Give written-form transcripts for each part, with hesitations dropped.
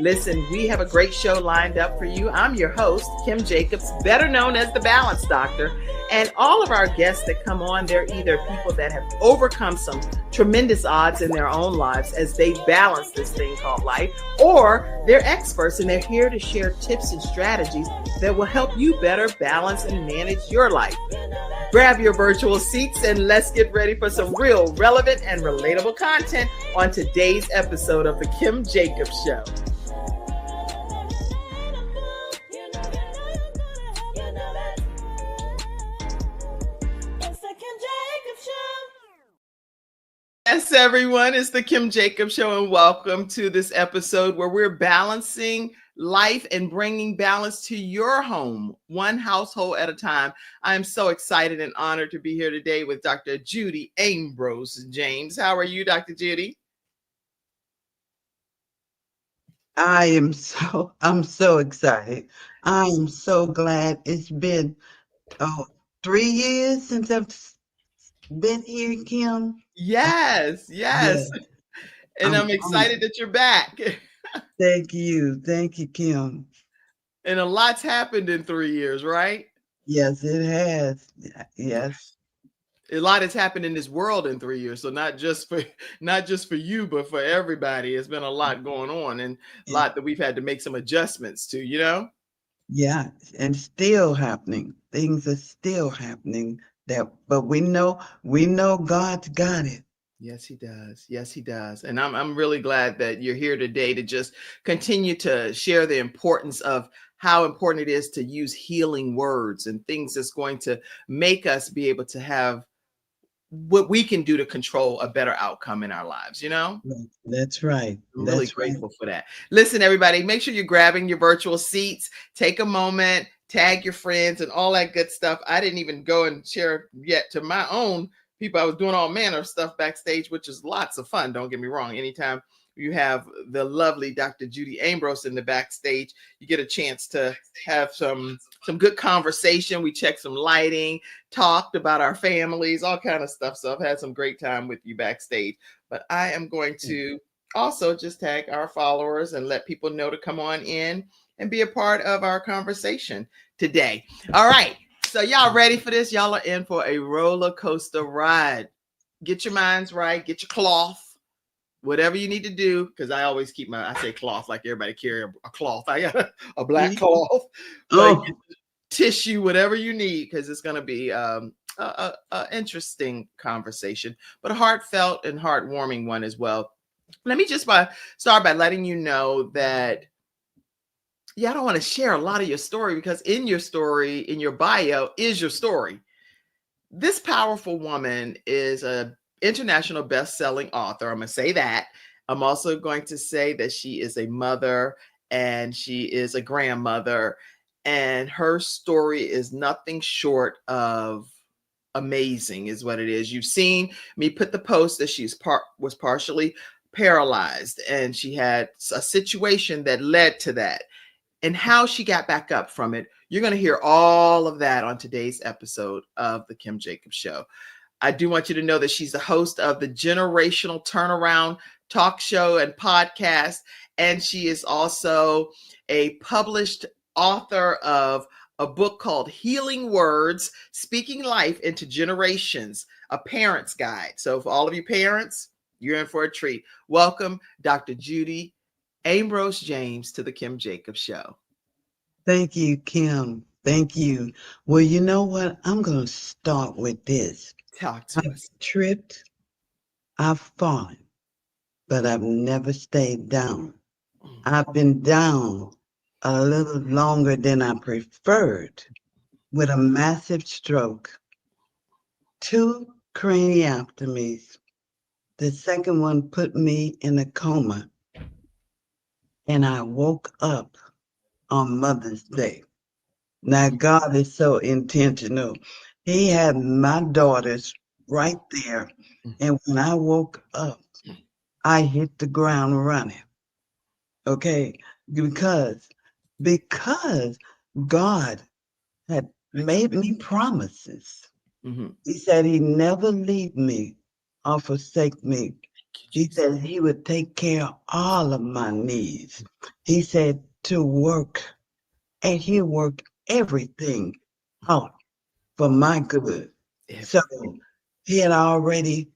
Listen, we have a great show lined up for you. I'm your host, Kim Jacobs, better known as the Balance Doctor. And all of our guests that come on, they're either people that have overcome some tremendous odds in their own lives as they balance this thing called life, or they're experts and they're here to share tips and strategies that will help you better balance and manage your life. Grab your virtual seats and let's get ready for some real relevant and relatable content on today's episode of The Kim Jacobs Show. Yes, everyone, it's The Kim Jacobs Show, and welcome to this episode where we're balancing life and bringing balance to your home, one household at a time. I am so excited and honored to be here today with Dr. Judy Ambrose James. How are you, Dr. Judy? I'm so excited. I am so glad. It's been 3 years since I've been here, Kim. Yes. Yeah, And I'm excited that you're back. Thank you, Kim. And a lot's happened in 3 years, right? Yes, it has. Yes. A lot has happened in this world in 3 years. So not just for you, but for everybody. It's been a lot going on and a lot that we've had to make some adjustments to, you know? Yeah, and still happening. Things are still happening but we know God's got it. Yes, he does. Yes, he does. And I'm really glad that you're here today to just continue to share the importance of how important it is to use healing words and things that's going to make us be able to have what we can do to control a better outcome in our lives, you know? That's right. I'm really grateful for that. Listen, everybody, make sure you're grabbing your virtual seats. Take a moment, tag your friends and all that good stuff. I didn't even go and share yet to my own people. I was doing all manner of stuff backstage, which is lots of fun. Don't get me wrong. Anytime you have the lovely Dr. Judy Ambrose in the backstage, you get a chance to have some good conversation. We checked some lighting, talked about our families, all kind of stuff. So I've had some great time with you backstage. But I am going to also just tag our followers and let people know to come on in and be a part of our conversation today. All right. So y'all ready for this? Y'all are in for a roller coaster ride. Get your minds right. Get your cloth. Whatever you need to do, because I always keep I say cloth like everybody carry a cloth. I got a black cloth, tissue, whatever you need, because it's going to be a interesting conversation, but a heartfelt and heartwarming one as well. Let me just start by letting you know that, I don't want to share a lot of your story because in your story, in your bio is your story. This powerful woman is a international best-selling author. I'm going to say that. I'm also going to say that she is a mother and she is a grandmother, and her story is nothing short of amazing is what it is. You've seen me put the post that she was partially paralyzed, and she had a situation that led to that and how she got back up from it. You're going to hear all of that on today's episode of The Kim Jacobs Show. I do want you to know that she's the host of the Generational Turnaround talk show and podcast. And she is also a published author of a book called Healing Words, Speaking Life into Generations, a parent's guide. So for all of you parents, you're in for a treat. Welcome, Dr. Judy Ambrose James, to the Kim Jacobs Show. Thank you, Kim. Thank you. Well, you know what? I'm going to start with this. Talk to us. I've tripped, I've fallen, but I've never stayed down. I've been down a little longer than I preferred with a massive stroke, 2 craniotomies. The second one put me in a coma, and I woke up on Mother's Day. Now, God is so intentional. He had my daughters right there. And when I woke up, I hit the ground running. Okay? Because God had made me promises. Mm-hmm. He said he'd never leave me or forsake me. He said he would take care of all of my needs. He said to work, and he worked everything out for my good. So he had already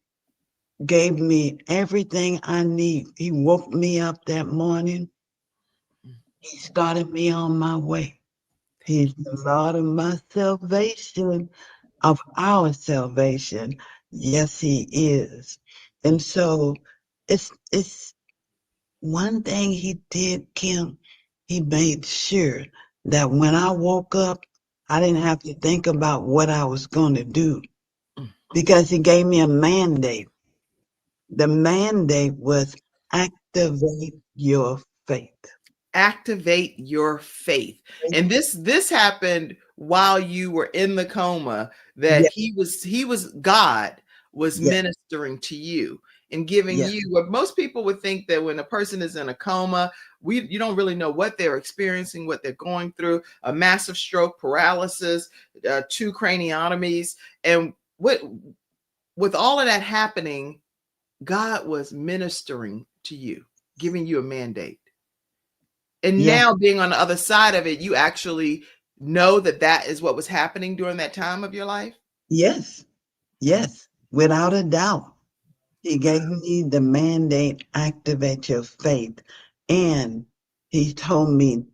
gave me everything I need. He woke me up that morning. He started me on my way. He's the Lord of my salvation, of our salvation. Yes, he is. And so it's one thing he did, Kim, he made sure that when I woke up, I didn't have to think about what I was going to do because he gave me a mandate. The mandate was activate your faith. Activate your faith. And this happened while you were in the coma, that Yes, God was yes, ministering to you and giving yes, you what most people would think, that when a person is in a coma, you don't really know what they're experiencing, what they're going through, a massive stroke, paralysis, 2 craniotomies. And with all of that happening, God was ministering to you, giving you a mandate. And yes, now, being on the other side of it, you actually know that that is what was happening during that time of your life? yes, yes, without a doubt. He gave me the mandate, activate your faith. And he told me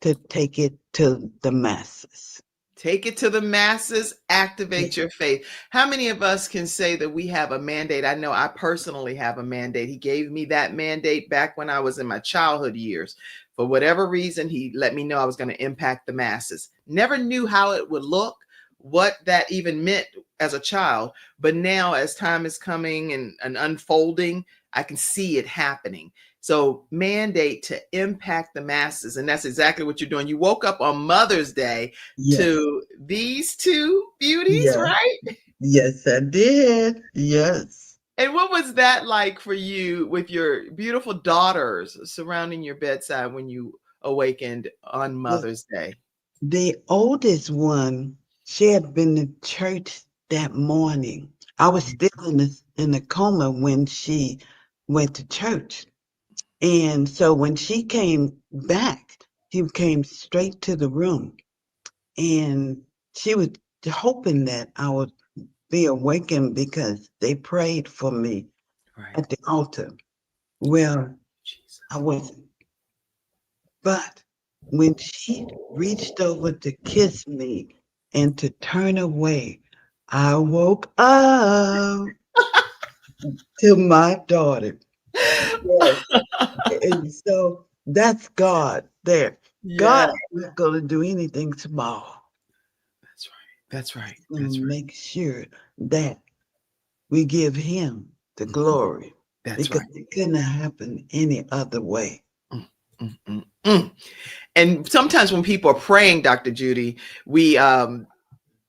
to take it to the masses. Take it to the masses, Yeah. activate your faith. How many of us can say that we have a mandate? I know I personally have a mandate. He gave me that mandate back when I was in my childhood years. For whatever reason, he let me know I was going to impact the masses. Never knew how it would look, what that even meant as a child. But now, as time is coming and unfolding, I can see it happening. So, mandate to impact the masses. And that's exactly what you're doing. You woke up on Mother's Day Yes, to these 2 beauties, yes, right? yes, I did. Yes. And what was that like for you, with your beautiful daughters surrounding your bedside when you awakened on The, Mother's Day? the oldest one, she had been to church that morning. I was still in the coma when she went to church. And so when she came back, she came straight to the room. And she was hoping that I would be awakened because they prayed for me Right. at the altar. Well, Jesus. I wasn't. But when she reached over to kiss me and to turn away, I woke up to my daughter. Yes. And so that's God there. God Yeah, ain't not going to do anything small. that's right. That's right. He's going to That's right. make sure that we give him the glory That's because right. it couldn't have happened any other way. Mm, mm, mm, mm. And sometimes when people are praying, Dr. Judy, we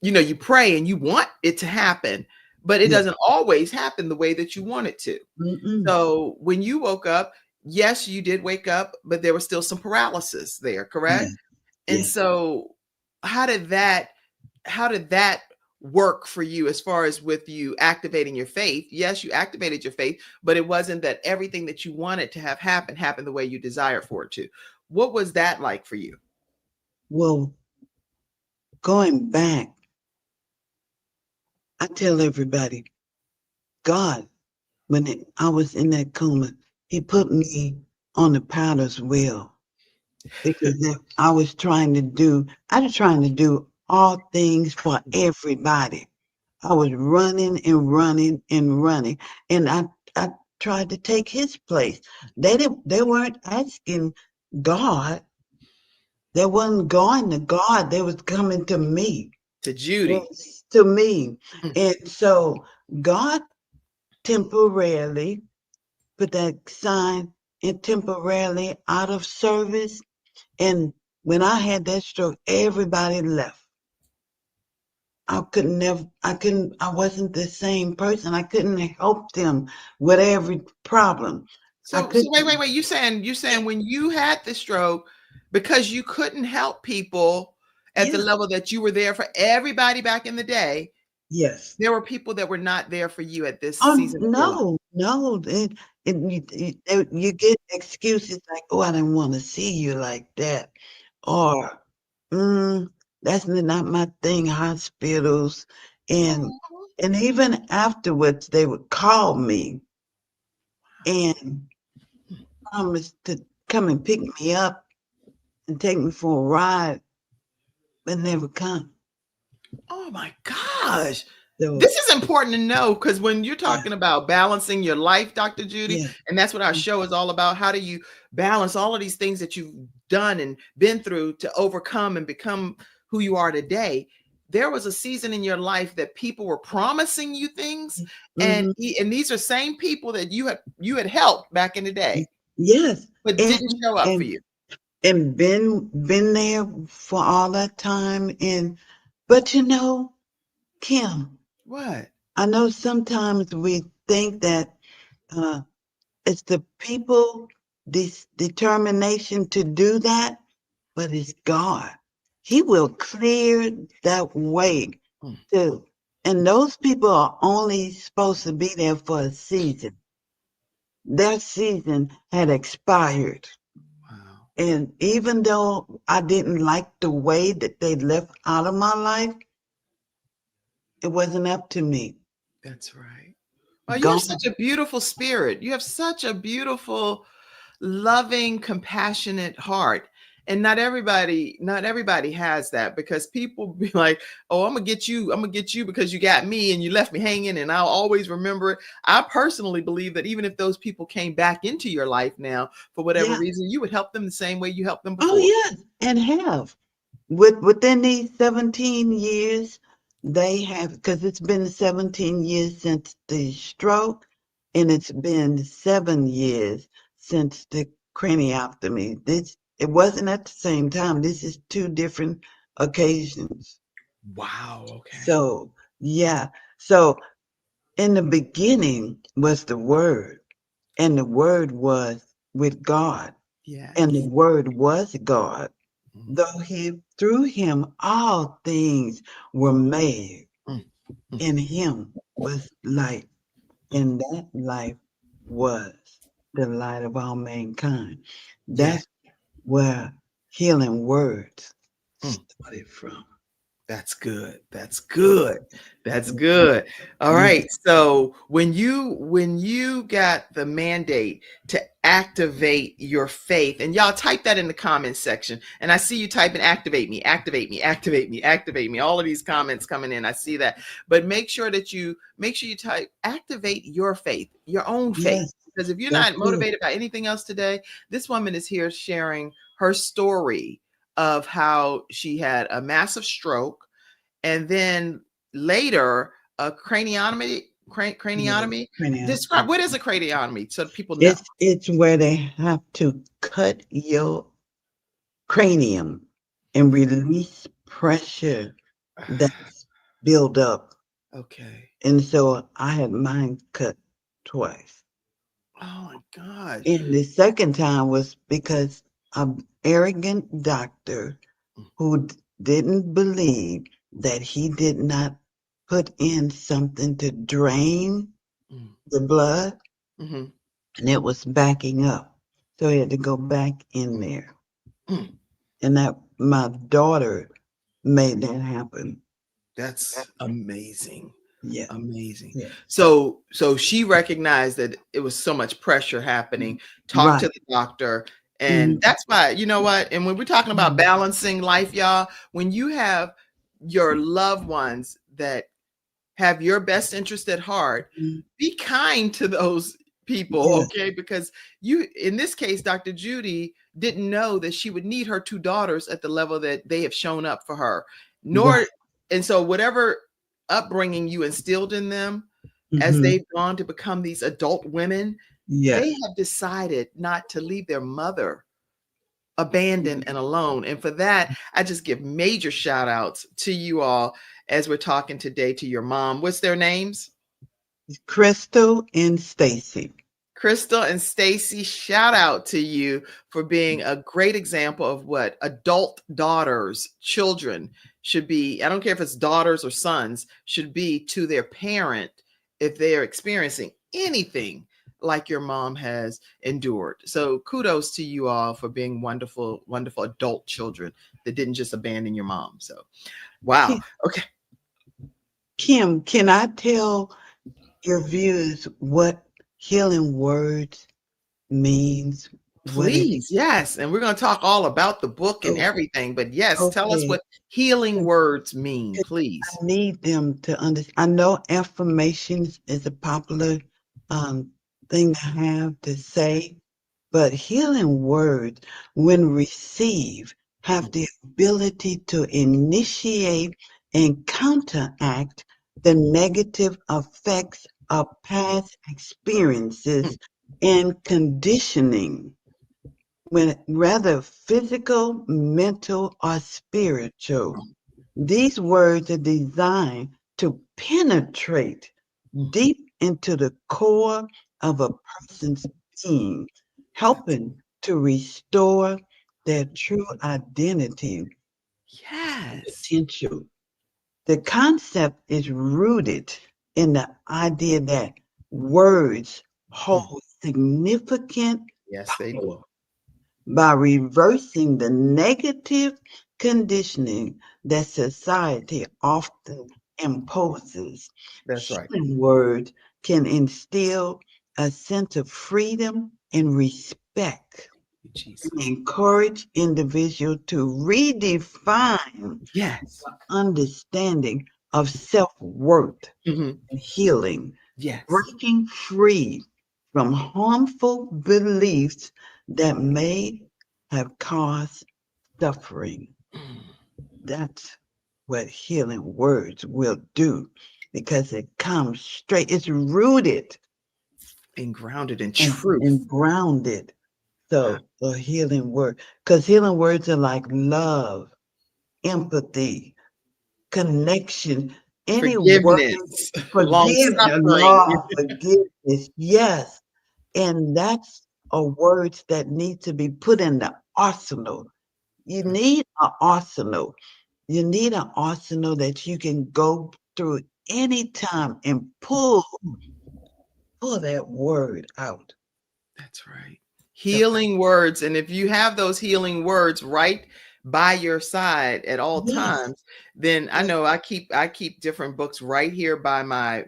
you pray and you want it to happen, but it Yeah. doesn't always happen the way that you want it to. Mm-mm. So when you woke up, yes, you did wake up, but there was still some paralysis there, correct? Yeah. And Yeah. so how did that how did that work for you, as far as with you activating your faith? Yes, you activated your faith, but it wasn't that everything that you wanted to have happen happened the way you desired for it to. What was that like for you? Well, going back, I tell everybody, God, I was in that coma, he put me on the powder's wheel because I was trying to do all things for everybody. I was running and running and running, and I tried to take his place. They weren't asking God. They wasn't going to God. They was coming to me. To Judy. Yes, to me. Mm. And so God temporarily put that sign in temporarily out of service. And when I had that stroke, everybody left. I wasn't the same person. I couldn't help them with every problem. I So couldn't, wait. You saying when you had the stroke, because you couldn't help people at the yeah, level that you were there for everybody back in the day, Yes. There were people that were not there for you at this Oh, season of your life. no, no. You get excuses like, oh, I didn't want to see you like that. Or, that's not my thing, hospitals. And Oh, and even afterwards, they would call me and promise to come and pick me up and take me for a ride, but never come. oh my gosh. So, This is important to know because when you're yeah, talking about balancing your life, Dr. Judy, yeah, and that's what our mm, show is all about. How do you balance all of these things that you've done and been through to overcome and become who you are today? There was a season in your life that people were promising you things, and mhm, and these are same people that you had helped back in the day, yes, but and didn't show up for and you. and been there for all that time. And but Kim, What? I know sometimes we think that uh, it's the people this determination to do that, but it's God. He will clear that way Mm, too. And those people are only supposed to be there for a season. Their season had expired. wow, And even though I didn't like the way that they left out of my life, it wasn't up to me. that's right. Well, you have God, such a beautiful spirit. You have such a beautiful, loving, compassionate heart. And not everybody has that because people be like, "Oh, I'm gonna get you because you got me and you left me hanging and I'll always remember it." I personally believe that even if those people came back into your life now for whatever yeah. reason, you would help them the same way you helped them Oh, before. yes. And have. Within these 17 years, they have, because it's been 17 years since the stroke, and it's been 7 years since the craniotomy. It wasn't at the same time. This is two different occasions. Wow, okay. So, yeah. So, in the beginning was the Word, and the Word was with God, and the Yes. Word was God. Mm, Though through him all things were made, mm, mm, in him was life, mm. and that life was the light of all mankind. Yeah. That's where healing words Mm. started from. That's good. That's good. That's good. All Yeah. right. So when you got the mandate to activate your faith, and y'all type that in the comments section. And I see you typing activate me, activate me, activate me, activate me. All of these comments coming in. I see that. But make sure you type activate your faith, your own faith. Yes, Because if you're that's not it. motivated by anything else today, this woman is here sharing her story of how she had a massive stroke and then later a craniotomy. Yeah, Craniotomy. cranial. Describe what is a craniotomy so that people know. It's where they have to cut your cranium and release pressure that's built up. Okay. And so I had mine cut twice. Oh my gosh. And the second time was because an arrogant doctor who didn't believe that he did not put in something to drain Mm, the blood, mhm, and it was backing up. So he had to go back in there. mm. And that my daughter made that happen. That's amazing. Yeah. Amazing. Yeah. So she recognized that it was so much pressure happening, talked to Right. the doctor, and Mhm. that's why, you know what? And when we're talking about Mhm. balancing life, y'all, when you have your loved ones that have your best interest at heart, Mhm. be kind to those people, Yes. okay? Because you, in this case, Dr. Judy didn't know that she would need her two daughters at the level that they have shown up for her, nor, Right. and so whatever upbringing you instilled in them as Mhm. they've gone to become these adult women, they Yes. have decided not to leave their mother abandoned and alone. And for that, I just give major shout outs to you all as we're talking today to your mom. What's their names? Crystal and Stacy. Crystal and Stacy, shout out to you for being a great example of what adult daughters, children should be. I don't care if it's daughters or sons, should be to their parent if they are experiencing anything like your mom has endured. So kudos to you all for being wonderful, wonderful adult children that didn't just abandon your mom. So, wow. Okay. Kim, can I tell your viewers what healing words means? What it Please, yes. And we're going to talk all about the book and oh, everything. But yes, tell us okay. what healing words mean, please. I need them to understand. I know affirmations is a popular thing to have to say, but healing words, when received, have the ability to initiate and counteract the negative effects of past experiences and conditioning, when rather physical, mental, or spiritual. These words are designed to penetrate deep into the core of a person's being, helping to restore their true identity and Yes. potential. The concept is rooted in the idea that words hold significant Yes, they power do. by reversing the negative conditioning that society often imposes. That's right. Healing words can instill a sense of freedom and respect, Jesus. and encourage individuals to redefine Yes. understanding of self-worth Hmm. and healing, Yes. breaking free from harmful beliefs that may have caused suffering. That's what healing words will do, because it comes straight, it's rooted And grounded in and truth. grounded. Wow. So a healing word, because healing words are like love, empathy, connection, any word, Forgiveness, long forgiveness, suffering. love, forgiveness, yes. And that's a words that need to be put in the arsenal. You need an arsenal. You need an arsenal that you can go through anytime and pull that word out. That's right. The- Healing words. And if you have those healing words right by your side at all Yes, times, then I yes. know I keep different books right here by my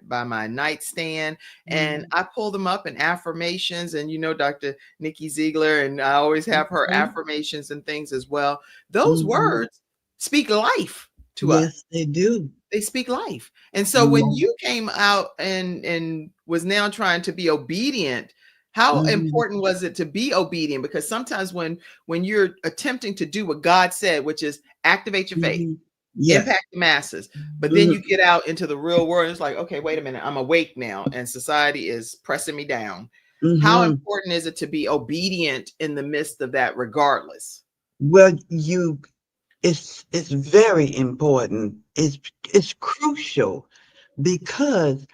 nightstand, and Mhm, I pull them up and affirmations. And Dr. Nikki Ziegler, and I always have her mhm, affirmations and things as well. Those mhm. words speak life to us. Yes, they do. They speak life. And so when Mhm, you came out and was now trying to be obedient, how mhm, important was it to be obedient? Because sometimes when you're attempting to do what God said, which is activate your faith, mhm. Yes. impact the masses, but then you Mhm, get out into the real world, it's like, okay, wait a minute, I'm awake now and society is pressing me down. How mhm. important is it to be obedient in the midst of that regardless? Well, it's very important. It's crucial, because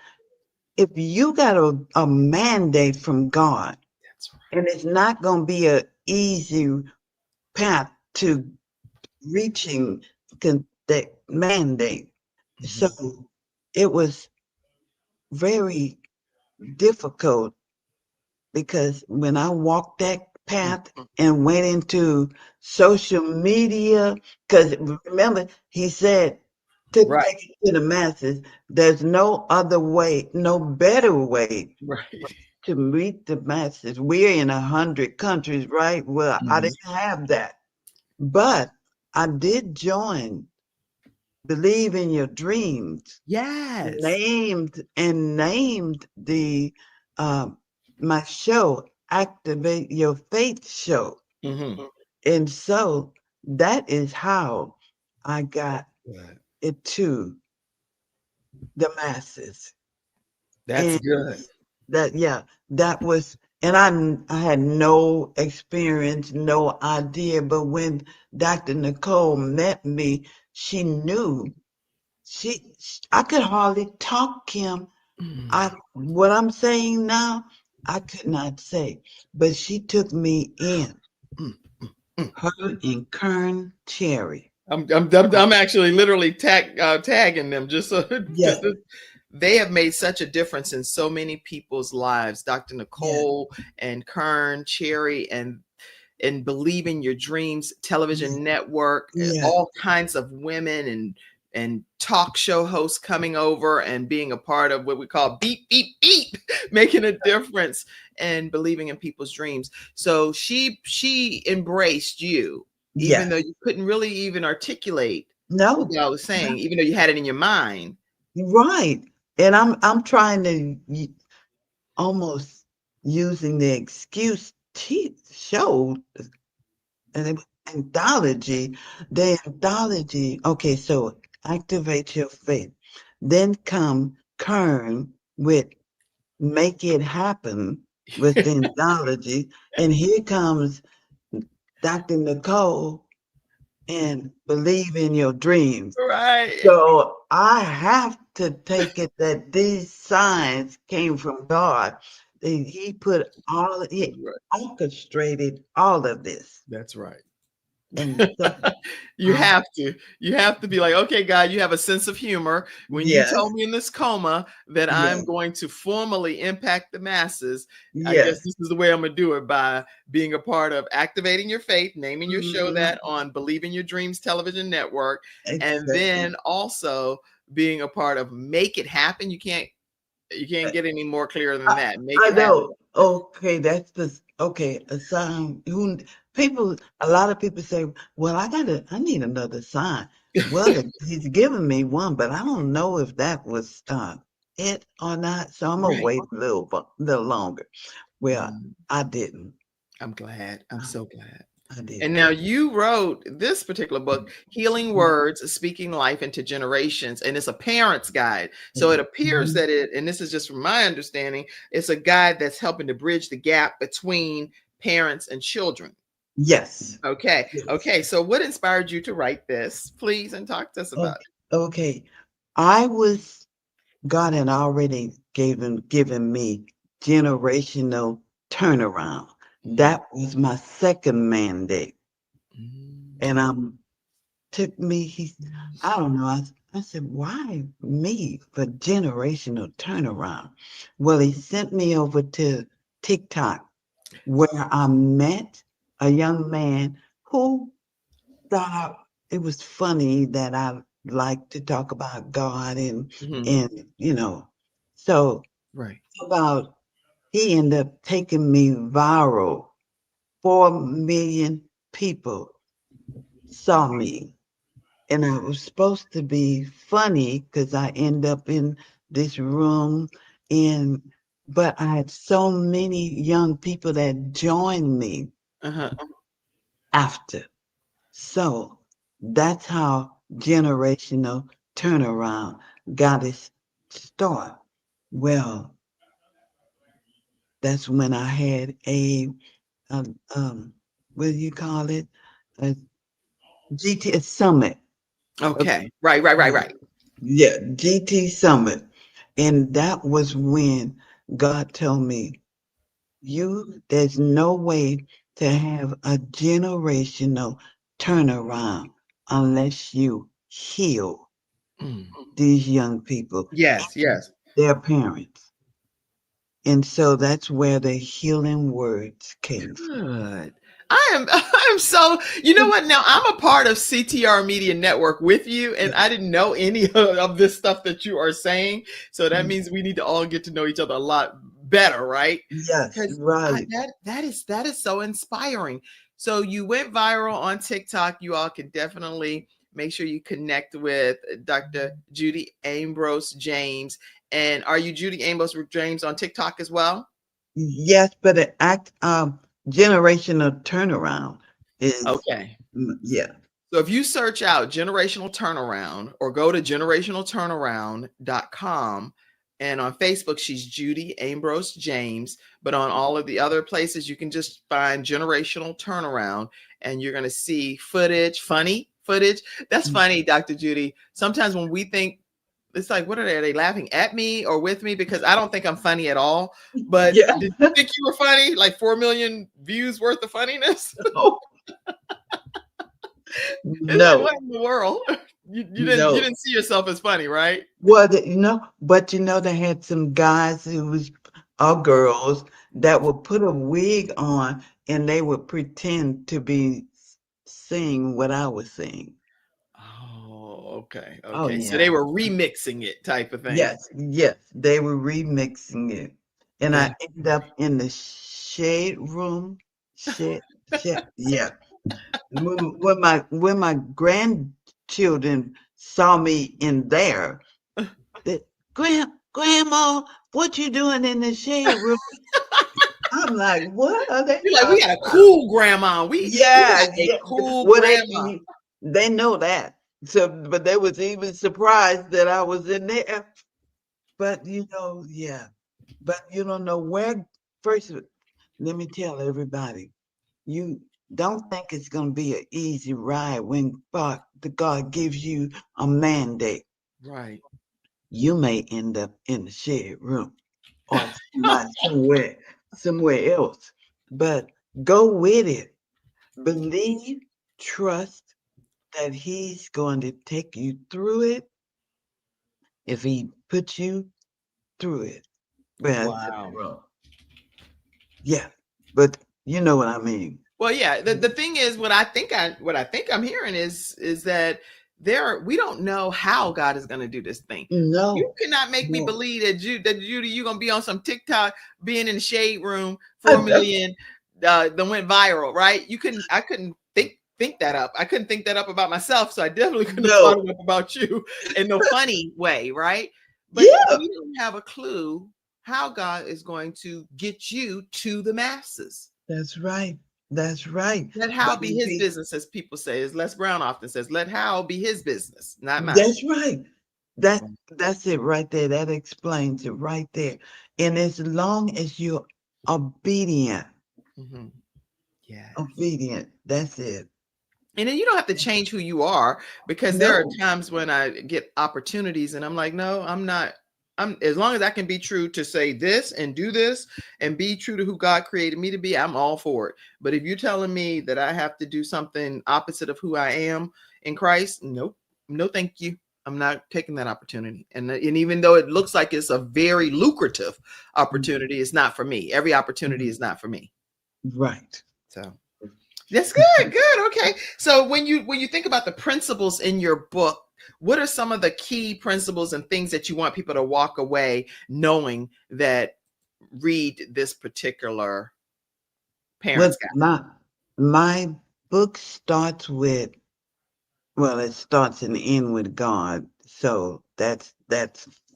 if you got a mandate from God, That's and it's not going to be an easy path to reaching that mandate. right. So it was very difficult, because when I walked that path Mhm. and went into social media, because remember, he said to Right. take it to the masses, there's no other way, no better way Right. to meet the masses. We're in 100 countries, right? Well, I Mhm. didn't have that. But I did join Believe in Your Dreams, Yes. named the um, my show Activate Your Faith show. Mhm. And so that is how I got Good. it to the masses. That's And good. that, yeah, that was, and I had no experience, no idea. But when Dr. Nicole met me, she knew. I could hardly talk, Kim. Mm. What I'm saying now, I could not say, but she took me in, Mm, mm. her and Kern Cherry. I'm actually literally tagging them just so because Yes, they have made such a difference in so many people's lives. Dr. yes, Nicole and Kern Cherry and Believe in Your Dreams yes, television network, yes, all kinds of women and talk show hosts coming over and being a part of what we call beep beep beep, making a difference and believing in people's dreams. So she embraced you, even though yes. you couldn't really even articulate No, what I was saying, no, even though you had it in your mind. right. And I'm trying to almost using the excuse she showed and it was anthology. The anthology. Okay, so activate your faith. Then come Kern with make it happen with the anthology. And here comes Dr. Nicole and believe in your dreams. Right. So I have to take it that these signs came from God. He put he That's right. orchestrated all of this. That's right. And so You I, have to. You have to be like, okay, God, you have a sense of humor. When you yes, told me in this coma that I'm yes, going to formally impact the masses, I guess yes. this is the way I'm going to do it by being a part of activating your faith, naming your show Mhm. that on Believe in Your Dreams television network, and Exactly. then also being a part of Make It Happen. You can't get any more clear than I, that. Make I it happen. know. Okay, that's the okay. A sign. Who people? A lot of people say, "Well, I need another sign." Well, he's given me one, but I don't know if that was it or not. So I'm gonna Right. wait little longer. Well, Mm, I didn't. I'm glad. I'm I, so glad. I And didn't. now you wrote this particular book, Healing Words, Speaking Life into Generations, and it's a parent's guide. So it appears Mhm. that and this is just from my understanding, it's a guide that's helping to bridge the gap between parents and children. Yes. Okay. Yes. Okay. So what inspired you to write this, please, and talk to us about Okay. Okay. I was God had already given me generational turnaround. it? That was my second mandate. And Mm, took me, I don't know, I said, why me for generational turnaround? Well, he sent me over to TikTok where I met a young man who thought it was funny that I like to talk about God mhm. and so Right. about he ended up taking me viral. 4 million people saw me. And I was supposed to be funny because I end up in this room and but I had so many young people that joined me Uh-huh. after. So that's how generational turnaround got its start. Well, that's when I had um, um what do you call it? A GT summit. A, Okay. Right, right, right, right. yeah, GT summit. And that was when God told me, there's no way to have a generational turnaround unless you heal Mm. these young people, Yes, yes. their parents. And so that's where the healing words came from. Good. I'm so, you know what? Now I'm a part of CTR Media Network with you, and I didn't know any of this stuff that you are saying. So that means we need to all get to know each other a lot better, right? Yes, Because right. that is so inspiring. So you went viral on TikTok. You all can definitely make sure you connect with Dr. Judy Ambrose James. And are you Judy Ambrose James on TikTok as well? Yes, but an generational turnaround is, Okay. yeah. So if you search out generational turnaround or go to generationalturnaround.com, and on Facebook, she's Judy Ambrose James. But on all of the other places, you can just find generational turnaround and you're going to see footage, funny footage. That's funny, Dr. Judy. Sometimes when we think it's like, what are they? Are they laughing at me or with me? Because I don't think I'm funny at all. But Yeah. did you think you were funny? Like 4 million views worth of funniness? It's like, No, what in the world? You no. didn't see yourself as funny, right? Well, but they had some guys who was or girls that would put a wig on and they would pretend to be seeing what I was seeing. Oh, okay. Oh Okay. So they yeah. were remixing it type of thing. Yes, yes. They were remixing it. And That I ended up in the shade room. Yeah. When my grandchildren saw me in there, they, Grandma, what you doing in the shade room? I'm like, what are they you're like, we talking got a about? cool grandma. We Yeah, got a yeah. cool Well, grandma. they know that. So, but they was even surprised that I was in there. But yeah. But you don't know where. First, let me tell everybody, you don't think it's going to be an easy ride when God gives you a mandate. Right. You may end up in the shade room or somewhere else. But go with it. Believe, trust that He's going to take you through it if He puts you through it. Well, Wow. yeah, but you know what I mean. Well, yeah. The thing is, what I think I'm hearing is that we don't know how God is going to do this thing. You No, cannot make me no. believe that Judy, you're gonna be on some TikTok, being in the shade room, 4 million, that went viral, right? I couldn't think that up. I couldn't think that up about myself, so I definitely couldn't have thought No. it up about you in no funny way, right? But Yeah, we don't have a clue how God is going to get you to the masses. that's right. That's right. Let Hal But be his business, as people say, as Les Brown often says. Let Hal be his business, not mine. that's right. That's it right there. That explains it right there. And as long as you're obedient, Mm-hmm. Yeah. that's it. And then you don't have to change who you are, because there are No, times when I get opportunities and I'm like, no, I'm not. I'm As long as I can be true to say this and do this and be true to who God created me to be, I'm all for it. But if you're telling me that I have to do something opposite of who I am in Christ, nope, no, thank you. I'm not taking that opportunity. And even though it looks like it's a very lucrative opportunity, it's not for me. Every opportunity is not for me. right. So that's good. Good. Okay. So when you think about the principles in your book, what are some of the key principles and things that you want people to walk away knowing that read this particular Well, parents guide? my book starts with, well, it starts and ends with God. So that's a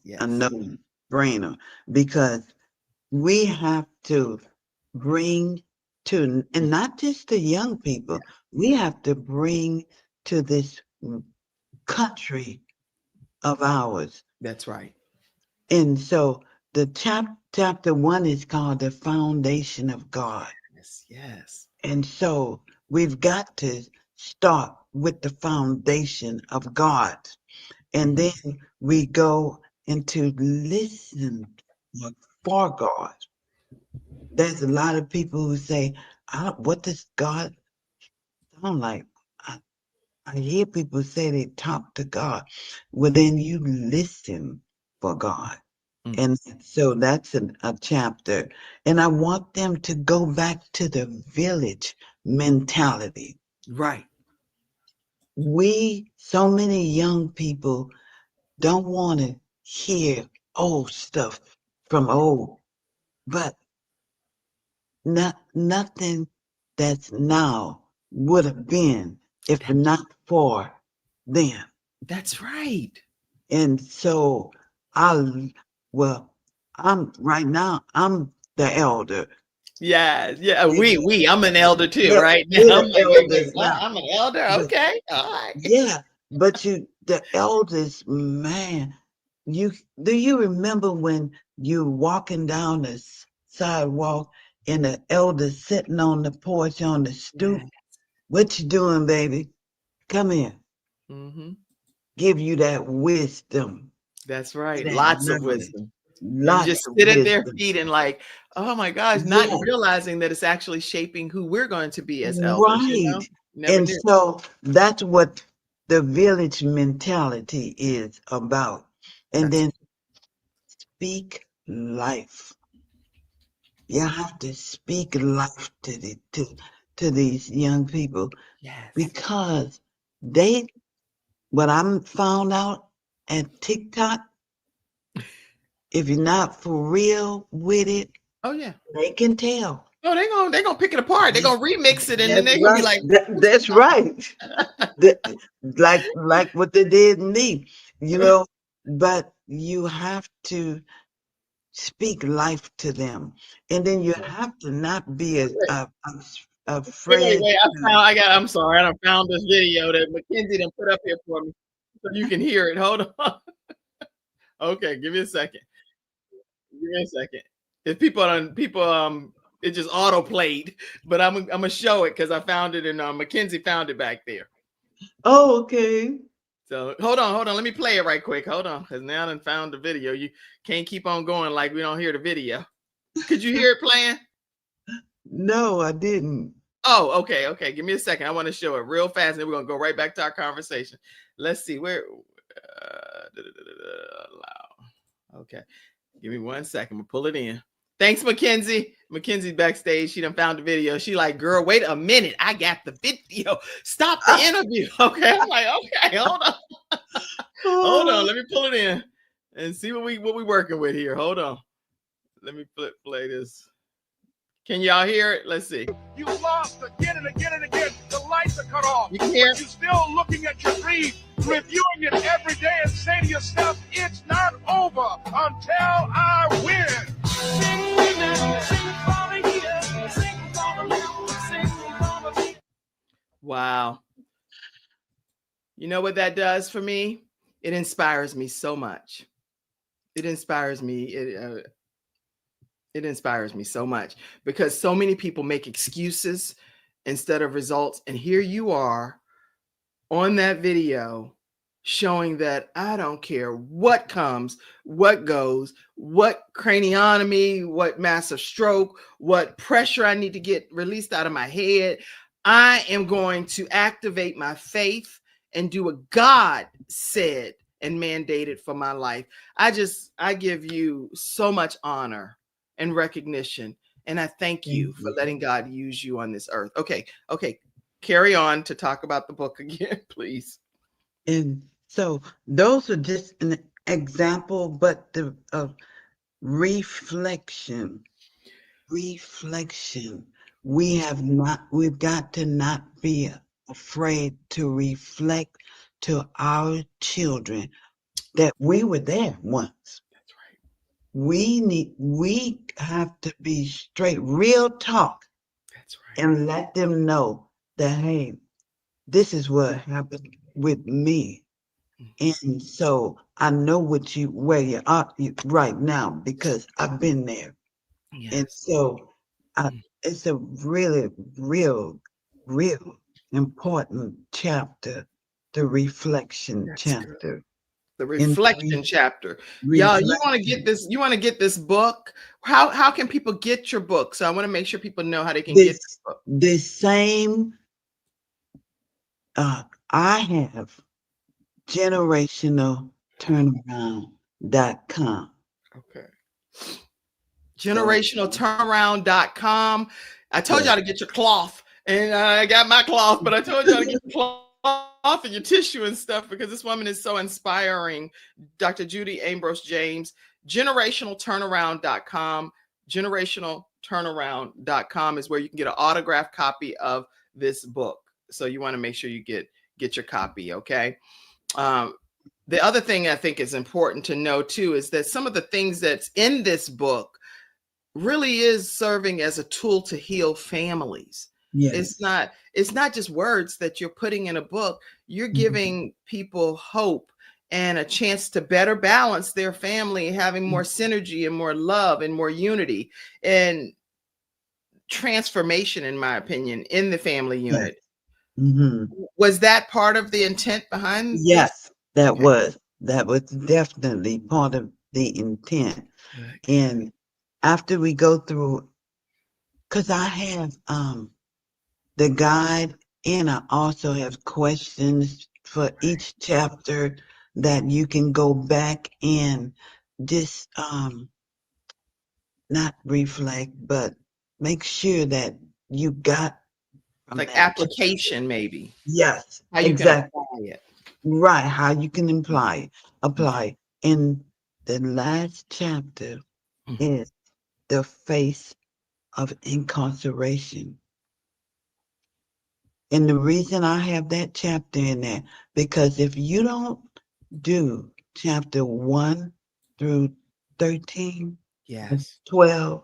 Yes. no-brainer because we have to bring to, and not just the young Yeah. people, we have to bring to this country of ours. That's right. And so the chapter one is called The Foundation of God. Yes. Yes. And so we've got to start with the foundation of God. And then we go into listen for God. There's a lot of people who say, what does God sound like? I, I hear people say they talk to God. Well, then you listen for God. Mm. And so that's a chapter. And I want them to go back to the village mentality. Right. So many young people don't want to hear old stuff from old, but nothing that's now would have been if That, not for them. that's right. And so well, I'm right now, I'm the elder. Yeah. Yeah. You know, I'm an elder too, yeah, right now. we're I'm the like, wait, elders what? now. I'm an elder. But Okay. All right. yeah, but the elders, man, do you remember when you walking down the sidewalk and the elder sitting on the porch on the stoop? Yeah. What you doing, baby? Come here. Mm-hmm. Give you that wisdom. That's right. It ain't Lots of nothing. wisdom. And you Lots just of sit at their wisdom. feet and like, oh my gosh, not Yeah, realizing that it's actually shaping who we're going to be as elders, you right. know? Never And knew. so that's what the village mentality is about. And That's then speak life. You have to speak life to these young people yes. because they, what I'm found out at TikTok, if you're not for real with it, Oh yeah. they can tell. Oh, they're gonna pick it apart. They're gonna remix it and then That's they're gonna be right. like, That's right. That- like what they did me, you know. But you have to speak life to them, and then you have to not be afraid wait. to. I'm sorry, I found this video that Mackenzie done put up here for me. So you can hear it. Hold on. Okay, give me a second. Give me a second. If it just auto played, but I'm gonna show it because I found it and Mackenzie found it back there. Oh, okay. So hold on. Let me play it right quick. Hold on, because now I done found the video. You can't keep on going like we don't hear the video. Could you hear it playing? No, I didn't. Oh, okay. Give me a second. I want to show it real fast, and then we're gonna go right back to our conversation. Let's see where. Allow. Okay, give me 1 second. We'll pull it in. Thanks, Mackenzie. Mackenzie's backstage. She done found the video. She like, girl, wait a minute. I got the video. Stop the interview. Okay. I'm like, okay, hold on. Hold on. Let me pull it in and see what we working with here. Hold on. Let me play this. Can y'all hear it? Let's see. You lost again and again and again. The lights are cut off. You can hear but you're still looking at your dream, reviewing it every day, and say to yourself, it's not over until I win. Wow. You know what that does for me? It inspires me so much. It inspires me. It inspires me so much because so many people make excuses instead of results. And here you are on that video showing that I don't care what comes, what goes, what craniotomy, what massive stroke, what pressure I need to get released out of my head. I am going to activate my faith and do what God said and mandated for my life. I give you so much honor and recognition. And I thank you for letting God use you on this earth. Okay. Carry on to talk about the book again, please. And so those are just an example, but the reflection. We've got to not be afraid to reflect to our children that we were there once. That's right. We have to be straight, real talk. That's right. And let them know that, hey, this is what happened with me. And so I know where you are right now because I've been there. Yes. And so it's a really, real important chapter, the reflection chapter. Good. The reflection chapter. Y'all, you want to get this? You want to get this book? How can people get your book? So I want to make sure people know how they can get this book. The same. I have generationalturnaround.com. Okay. Generationalturnaround.com. I told y'all to get your cloth, and I got my cloth, but I told y'all to get your cloth and your tissue and stuff because this woman is so inspiring. Dr. Judy Ambrose James, generationalturnaround.com. Generationalturnaround.com is where you can get an autographed copy of this book. So you want to make sure you get your copy, okay? The other thing I think is important to know too is that some of the things that's in this book really is serving as a tool to heal families. Yes. It's not just words that you're putting in a book. You're giving people hope and a chance to better balance their family, having more synergy and more love and more unity and transformation, in my opinion, in the family unit. Mm-hmm. Was that part of the intent behind Yes, this? that was. That was definitely part of the intent. Good. And after we go through, because I have the guide and I also have questions for each chapter that you can go back and just not reflect, but make sure that you got from Like that. application, maybe Yes, how you can exactly. apply it. Right, how you can apply. And the last chapter Mhm. is the face of incarceration. And the reason I have that chapter in there, because if you don't do chapter 1 through 13, Yes. 12,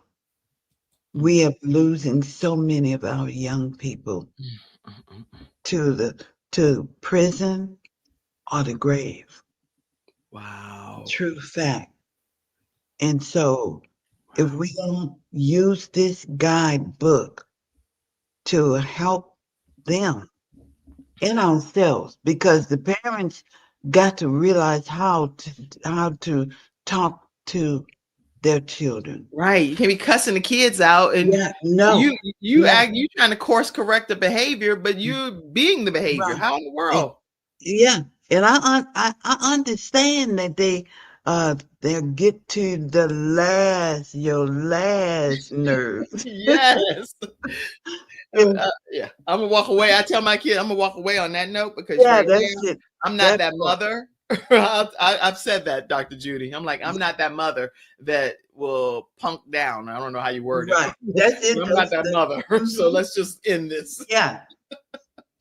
Mm, we are losing so many of our young people mm, mm, mm. to prison or the grave. Wow. True fact. And so if Wow. we don't use this guidebook to help them and ourselves, because the parents got to realize how to talk to their children. Right. You can't be cussing the kids out and Yeah, no, you no, act you trying to course correct the behavior, but you being the behavior. right. How in the Eh, world? Yeah, and I understand that they'll get to the your last nerve. Yes. And Yeah. I'm gonna walk away. I tell my kid I'm gonna walk away on that note because yeah, right that's now it. I'm not That that part. mother. I've said that, Dr. Judy. I'm like, I'm not that mother that will punk down. I don't know how you word it. Right. That's it. I'm not that mother. So Mhm. let's just end this. Yeah,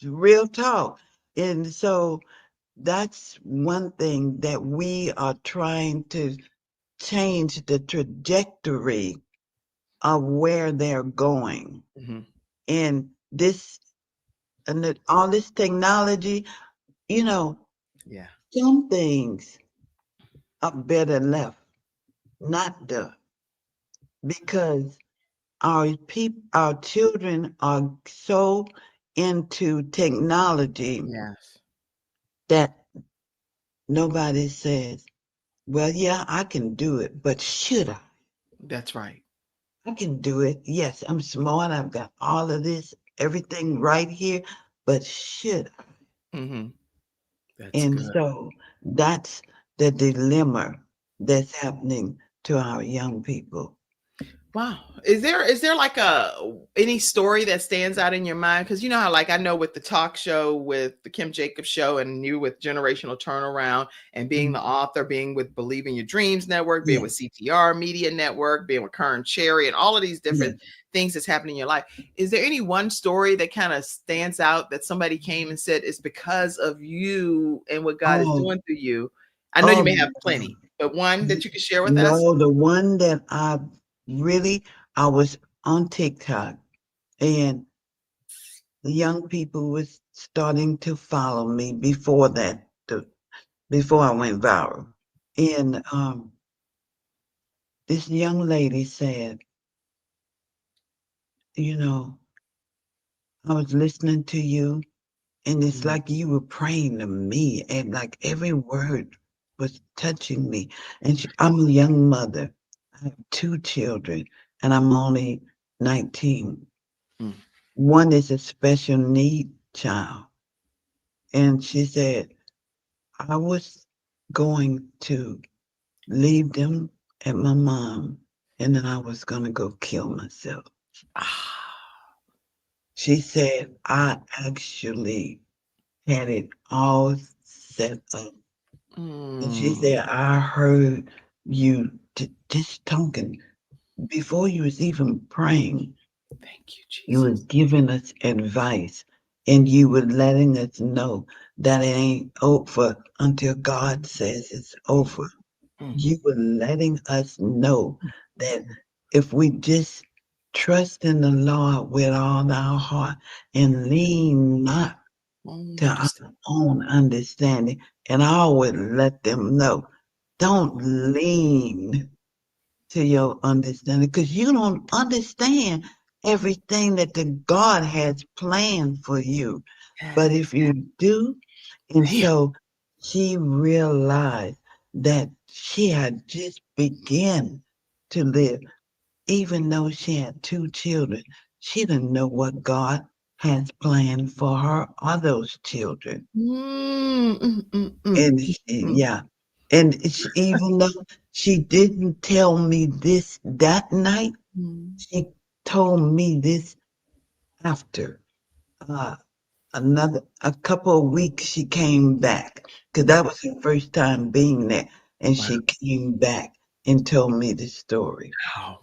real talk. And so that's one thing that we are trying to change the trajectory of where they're going. Mhm. And all this technology, you know, Yeah. some things are better left not done because our children are so into technology Yes. that nobody says, well, yeah, I can do it, but should I? That's right. I can do it. Yes, I'm smart. I've got all of this, everything right here, but should I? Hmm. That's And good. so that's the dilemma that's happening to our young people. Wow. Is there like any story that stands out in your mind? Because you know how like I know with the talk show with the Kim Jacobs show and you with Generational Turnaround and being Mm, the author, being with Believe in Your Dreams Network, being yeah, with CTR Media Network, being with Kern Cherry and all of these yeah. different things that's happening in your life. Is there any one story that kind of stands out that somebody came and said it's because of you and what God is Oh, doing through you? I know you oh, may have plenty, but one that you can share with us? no, the one that I was on TikTok and the young people was starting to follow me before before I went viral. And this young lady said, you know, I was listening to you and it's Mhm. like you were praying to me and like every word was touching me. And I'm a young mother. I have two children and I'm only 19. Mm. One is a special need child. And she said, I was going to leave them at my mom and then I was going to go kill myself. Ah. She said, I actually had it all set up. And she Mm. said, I heard you just talking before you was even praying. Thank you, You Jesus. was giving us advice and you were letting us know that it ain't over until God says it's over. Mm. You were letting us know that if we just trust in the Lord with all our heart and lean not Oh, to our understand. own understanding, and I always let them know, don't lean to your understanding because you don't understand everything that the God has planned for you. But Yes. if you do, and Bam. so she realized that she had just begun to live, even though she had 2 children. She didn't know what God has planned for her or those children. Mm, mm, mm, mm, And mm. yeah, and even though she didn't tell me this that night, Mm. she told me this after. Uh, a couple of weeks she came back because that was her first time being there, and Wow. she came back and told me the story. Wow.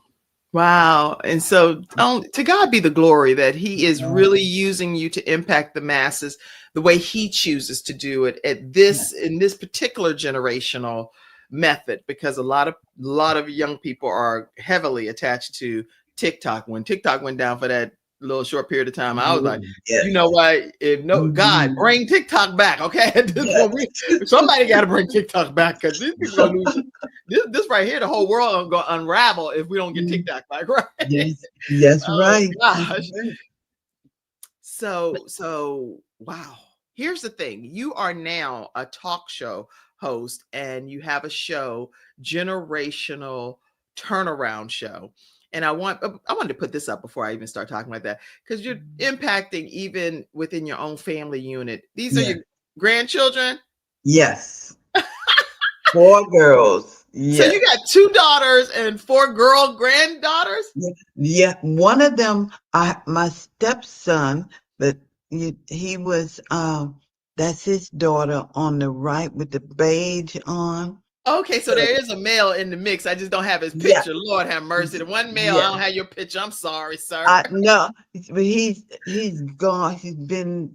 Wow. And so to God be the glory that he is really using you to impact the masses the way he chooses to do it at this in this particular generational method, because a lot of young people are heavily attached to TikTok. When TikTok went down for that little short period of time, I was like, you know Yes. what? If no God, Mhm. bring TikTok back. Okay. At this point, somebody got to bring TikTok back, because these people gonna lose this right here, the whole world gonna unravel if we don't get Mm. TikTok back, right? Yes, that's Oh right. That's gosh. right. So wow. Here's the thing. You are now a talk show host, and you have a show, Generational Turnaround Show. And I wanted to put this up before I even start talking about that, because you're impacting even within your own family unit. These are Yeah. your grandchildren. Yes. 4 girls. So you Yes. got 2 daughters and 4 girl granddaughters. Yeah. Yeah. One of them, my stepson, but he was, that's his daughter on the right with the beige on. Okay, so there is a male in the mix. I just don't have his Yeah. picture. Lord have mercy. The one male, I Yeah. don't have your picture. I'm sorry, sir. I no, but he's gone. He's been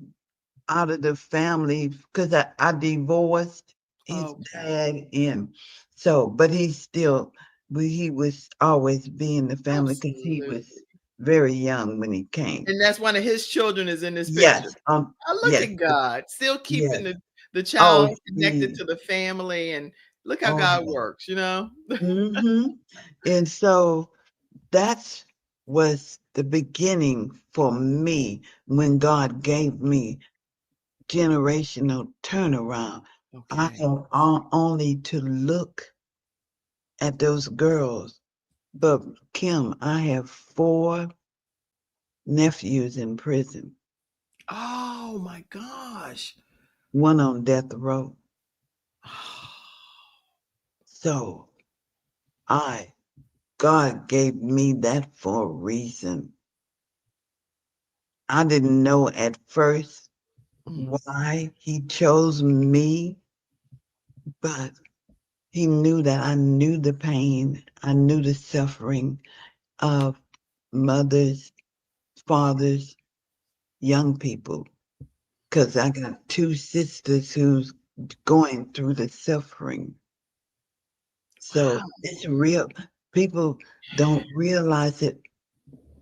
out of the family because I divorced his Okay, dad, and so, but he's still, but he was always be in the family because he absolutely. was very young when he came. And that's one of his children is in this picture. Yes, I look yes, at God, still keeping yes. the Oh, child connected he, to the family, and look how oh, God works, you know? mm-hmm. And so that's was the beginning for me when God gave me generational turnaround. I Okay. have only to look at those girls. But Kim, I have 4 nephews in prison, Oh my gosh. one on death row. So I, God gave me that for a reason. I didn't know at first Mm, why he chose me, but he knew that I knew the pain, I knew the suffering of mothers, fathers, young people, because I got 2 sisters who's going through the suffering. So wow. it's real. People don't realize it,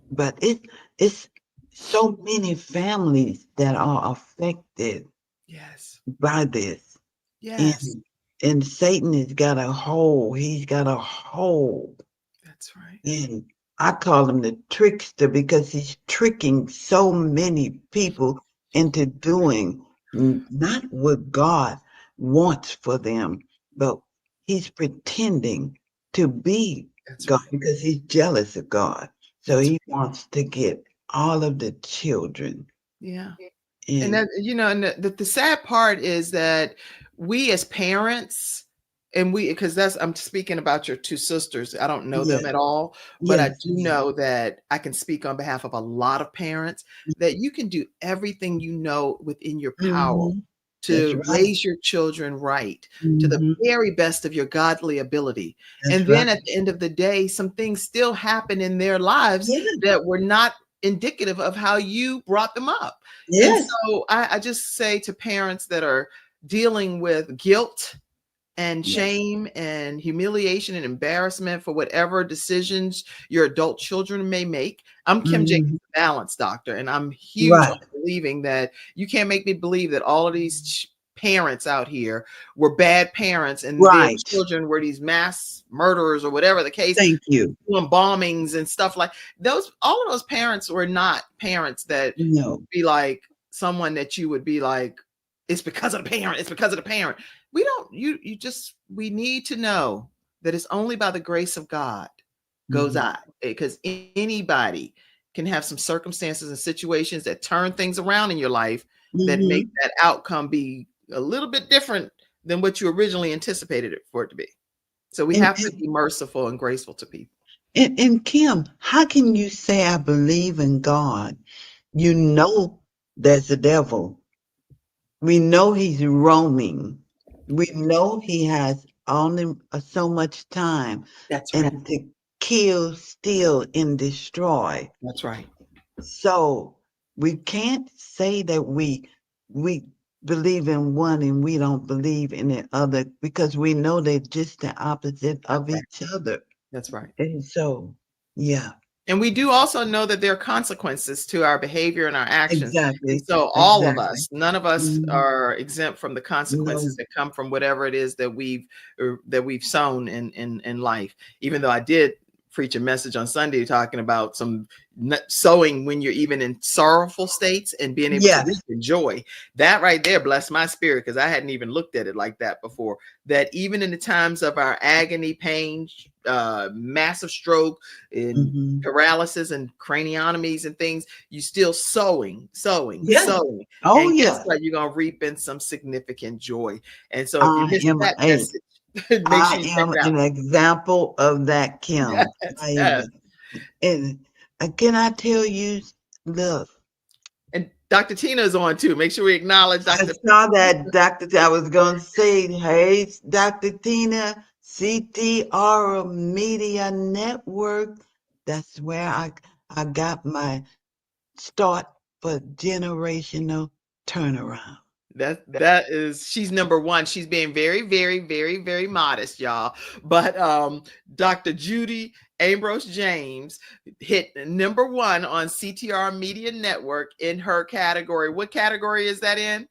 but it's so many families that are affected Yes. by this. Yes. And and Satan has got a hold. He's got a hold. That's right. And I call him the trickster because he's tricking so many people into doing not what God wants for them, but he's pretending to be That's God right. because he's jealous of God. So That's he wants to get all of the children. yeah. And And that, and the sad part is that we as parents, and because I'm speaking about your 2 sisters. I don't know them yes, at all, but I yes, do know that I can speak on behalf of a lot of parents that you can do everything within your power hmm, that's to right. raise your children right to the Hmm, very best of your godly ability. that's And then right. at the end of the day, some things still happen in their lives Yes, that were not indicative of how you brought them up. And yes, so I just say to parents that are dealing with guilt and yes. shame and humiliation and embarrassment for whatever decisions your adult children may make. I'm Kim Jenkins, Mhm. the balance doctor, and I'm huge on Right, believing that you can't make me believe that all of these parents out here were bad parents and their right. children were these mass murderers or whatever the case, Thank you. doing bombings and stuff like those. All of those parents were not parents that No. be like someone that you would be like, it's because of the parent. It's because of the parent. We don't, we need to know that it's only by the grace of God goes I, because anybody can have some circumstances and situations that turn things around in your life that make that outcome be a little bit different than what you originally anticipated it for it to be. So we have to be merciful and graceful to people. And Kim, how can you say I believe in God? You know there's a devil. We know he's roaming. We know he has only so much time That's right. and to kill, steal, and destroy. That's right. So we can't say that we believe in one and we don't believe in the other, because we know they're just the opposite of each other. That's right. And so, yeah. And we do also know that there are consequences to our behavior and our actions. Exactly. And so all of us, none of us Mhm. are exempt from the consequences No. that come from whatever it is that we've sown in life. Even though I did preach a message on Sunday talking about some sowing when you're even in sorrowful states and being able to reap in joy. That right there blessed my spirit, because I hadn't even looked at it like that before. That even in the times of our agony, pain, massive stroke, and paralysis and craniotomies and things, you still sowing. Oh, And yeah. guess what? You're gonna reap in some significant joy. And so if you I missed am that message, make sure you check it out. an example of that, Kim. Yes. And can I tell you, look, And Dr. Tina is on too. Make sure we acknowledge I Dr. saw that, Dr. I was going to say, hey, Dr. Tina, CTR Media Network. That's where I got my start for generational turnaround. That is, she's number one. She's being very, very, very, very modest, y'all. But Dr. Judy Ambrose James hit number one on CTR Media Network in her category. What category is that in?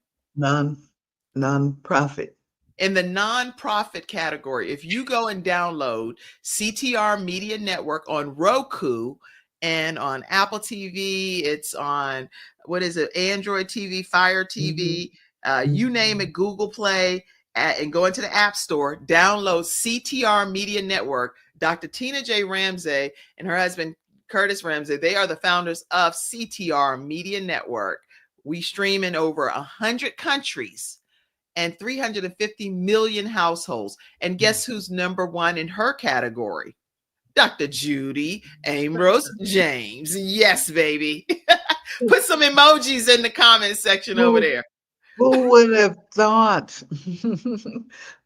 Non-profit. In the nonprofit category. If you go and download CTR Media Network on Roku and on Apple TV, it's on, what is it, Android TV, Fire TV, you name it, Google Play, and go into the App Store, download CTR Media Network. Dr. Tina J. Ramsey and her husband, Curtis Ramsey, they are the founders of CTR Media Network. We stream in over 100 countries and 350 million households. And guess who's number one in her category? Dr. Judy Ambrose James. Yes, baby. Put some emojis in the comment section over there. Who would have thought?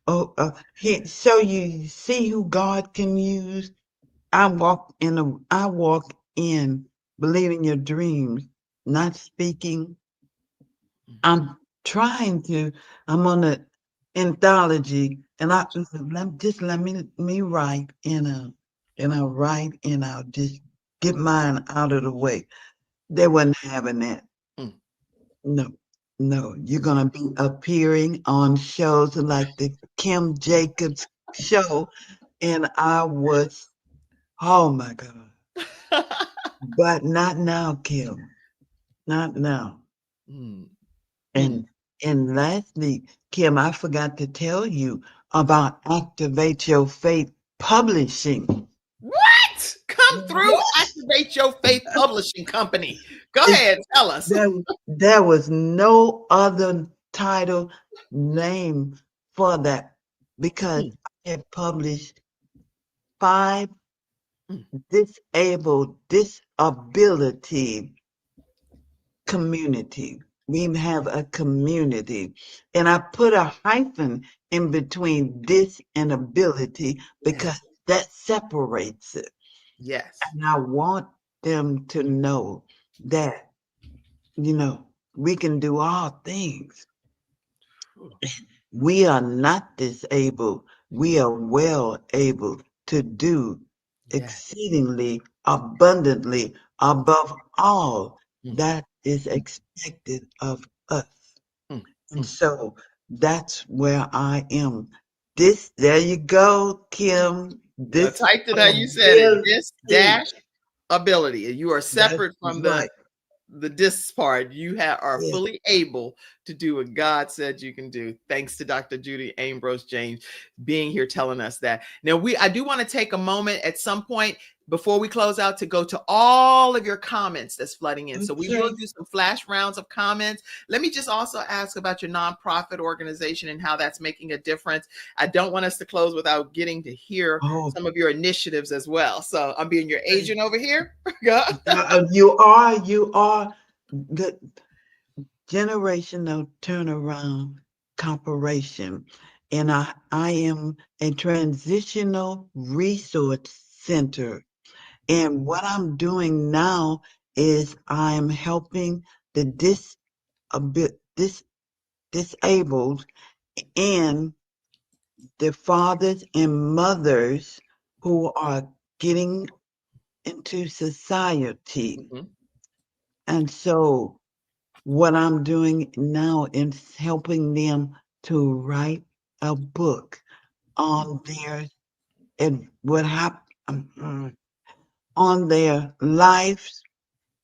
So you see who God can use. I walk in believing your dreams, not speaking. I'm on an anthology, and let me write and I'll write and I'll just get mine out of the way. They wasn't having that. No, you're gonna be appearing on shows like the Kim Jacobs show, and I was, oh my God. But not now, Kim. Not now. And lastly, Kim, I forgot to tell you about Activate Your Faith Publishing. What? Come through Activate Your Faith Publishing Company. Go ahead, tell us. There was no other title name for that, because I had published 5 disability community. We have a community, and I put a hyphen in between this and ability because that separates it. Yes. And I want them to know that, we can do all things. We are not disabled. We are well able to do exceedingly abundantly above all that is expected of us. And so that's where I am. There you go, Kim. This typed it how you said it. This dash ability. You are separate from the this part. You are fully able to do what God said you can do. Thanks to Dr. Judy Ambrose James being here telling us that. Now, I do want to take a moment at some point before we close out to go to all of your comments that's flooding in. So we will do some flash rounds of comments. Let me just also ask about your nonprofit organization and how that's making a difference. I don't want us to close without getting to hear some of your initiatives as well. So I'm being your agent over here. You are the Generational Turnaround Corporation. And I am a transitional resource center. And what I'm doing now is I'm helping the disabled and the fathers and mothers who are getting into society. Mm-hmm. And so what I'm doing now is helping them to write a book on their and what happened on their lives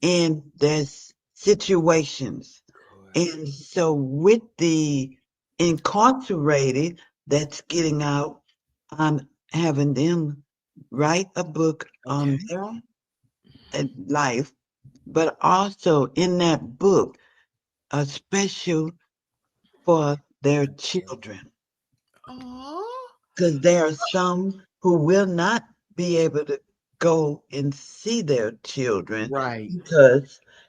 and their situations. And so with the incarcerated that's getting out, I'm having them write a book on their life, but also in that book, a special for their children. Because there are some who will not be able to go and see their children. Right.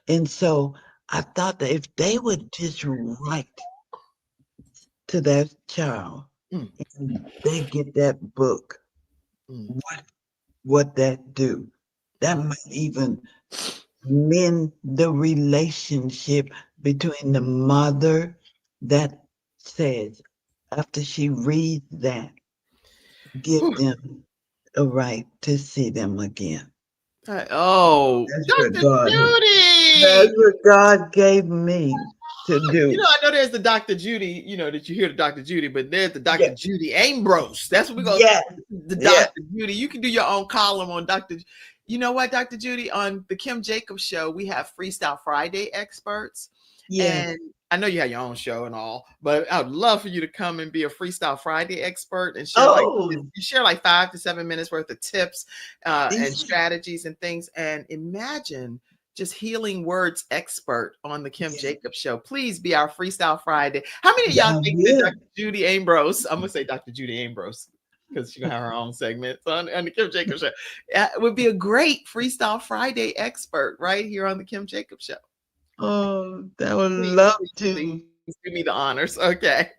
And so I thought that if they would just write to their child, and they get that book, what that do? That might even mend the relationship between the mother that says, after she reads that, give them a right to see them again. That's what Dr. Judy! That's what God gave me to do. You know, I know there's the Dr. Judy, you know, that you hear the Dr. Judy, but there's the Dr. Judy Ambrose. That's what we're going to the Dr. Judy. You can do your own column on Dr. You know what, Dr. Judy, on the Kim Jacobs show, we have Freestyle Friday experts. And I know you have your own show and all, but I would love for you to come and be a Freestyle Friday expert and share you share like 5 to 7 minutes worth of tips and strategies and things. And imagine just healing words expert on the Kim Jacobs show. Please be our Freestyle Friday. How many of y'all think that Dr. Judy Ambrose, I'm going to say Dr. Judy Ambrose, because she's going to have her own segment on the Kim Jacobs show, would be a great Freestyle Friday expert right here on the Kim Jacobs show? Oh, I would love to. Please do me the honors. Okay.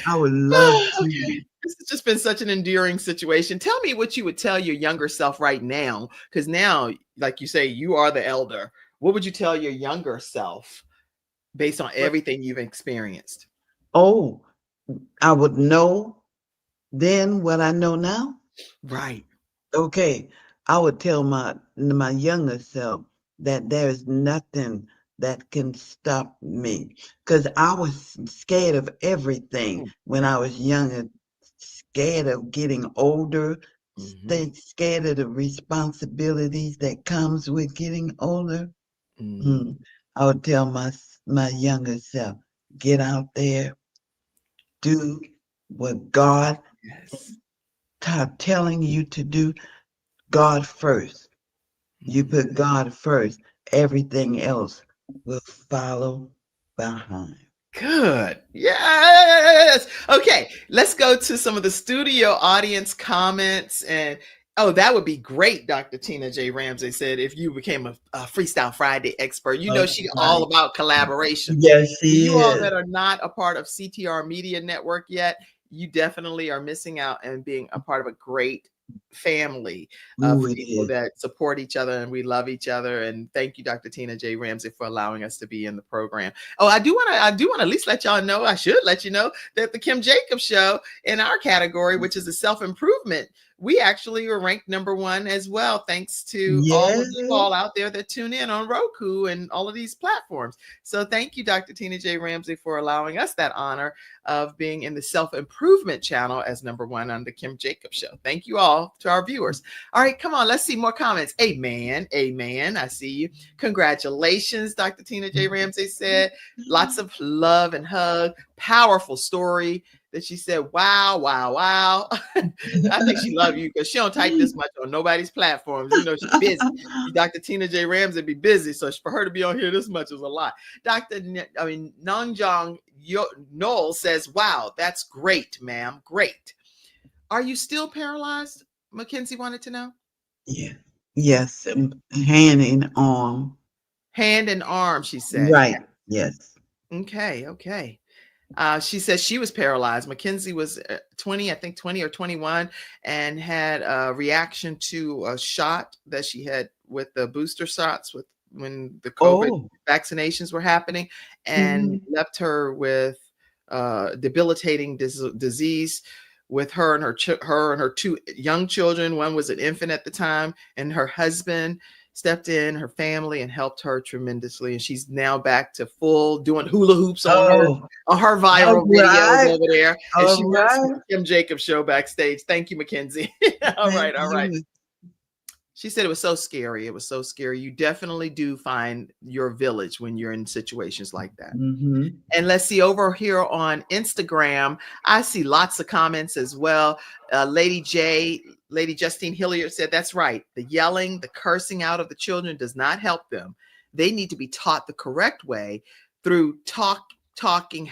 I would love to. This has just been such an endearing situation. Tell me what you would tell your younger self right now, because now, like you say, you are the elder. What would you tell your younger self based on everything you've experienced? Oh, I would know then what I know now. Right. Okay. I would tell my younger self that there's nothing that can stop me, because I was scared of everything when I was younger, scared of getting older, scared of the responsibilities that comes with getting older. I would tell my younger self, get out there, do what God is telling you to do. God first. You put God first, everything else will follow behind. Good. Yes. Okay. Let's go to some of the studio audience comments. And that would be great. Dr. Tina J. Ramsey said, if you became a Freestyle Friday expert, you know, she's all about collaboration. Yes, she you is. all that are not a part of CTR Media Network yet, you definitely are missing out and being a part of a great family of people that support each other, and we love each other. And thank you, Dr. Tina J. Ramsey, for allowing us to be in the program. I do want to at least let y'all know, I should let you know that the Kim Jacobs show in our category, which is the self-improvement we actually were ranked #1 as well, thanks to all Yes. of you all out there that tune in on Roku and all of these platforms. So thank you, Dr. Tina J. Ramsey, for allowing us that honor of being in the self-improvement channel as #1 on the Kim Jacobs Show. Thank you all to our viewers. All right, come on, let's see more comments. Amen. Amen. I see you. Congratulations, Dr. Tina J. Ramsey said. Lots of love and hug. Powerful story that she said, wow, wow, wow. I think she loves you because she don't type this much on nobody's platforms. You know, she's busy. Dr. Tina J. Ramsey be busy. So for her to be on here this much is a lot. Nangjong Noel says, wow, that's great, ma'am. Great. Are you still paralyzed? Mackenzie wanted to know. Yeah. Yes. Hand and arm. Hand and arm, she said. Right. Yes. Okay. Okay. She says she was paralyzed. Mackenzie was 20 or 21, and had a reaction to a shot that she had with the booster shots when the COVID vaccinations were happening, and left her with debilitating disease. With her and her 2 young children. One was an infant at the time, and her husband stepped in, her family, and helped her tremendously. And she's now back to full doing hula hoops on her viral videos over there. And she works with the Kim Jacobs Show backstage. Thank you, Mackenzie. All right. She said it was so scary. It was so scary. You definitely do find your village when you're in situations like that. And let's see, over here on Instagram, I see lots of comments as well. Lady Justine Hilliard said, that's right. The yelling, the cursing out of the children does not help them. They need to be taught the correct way through teaching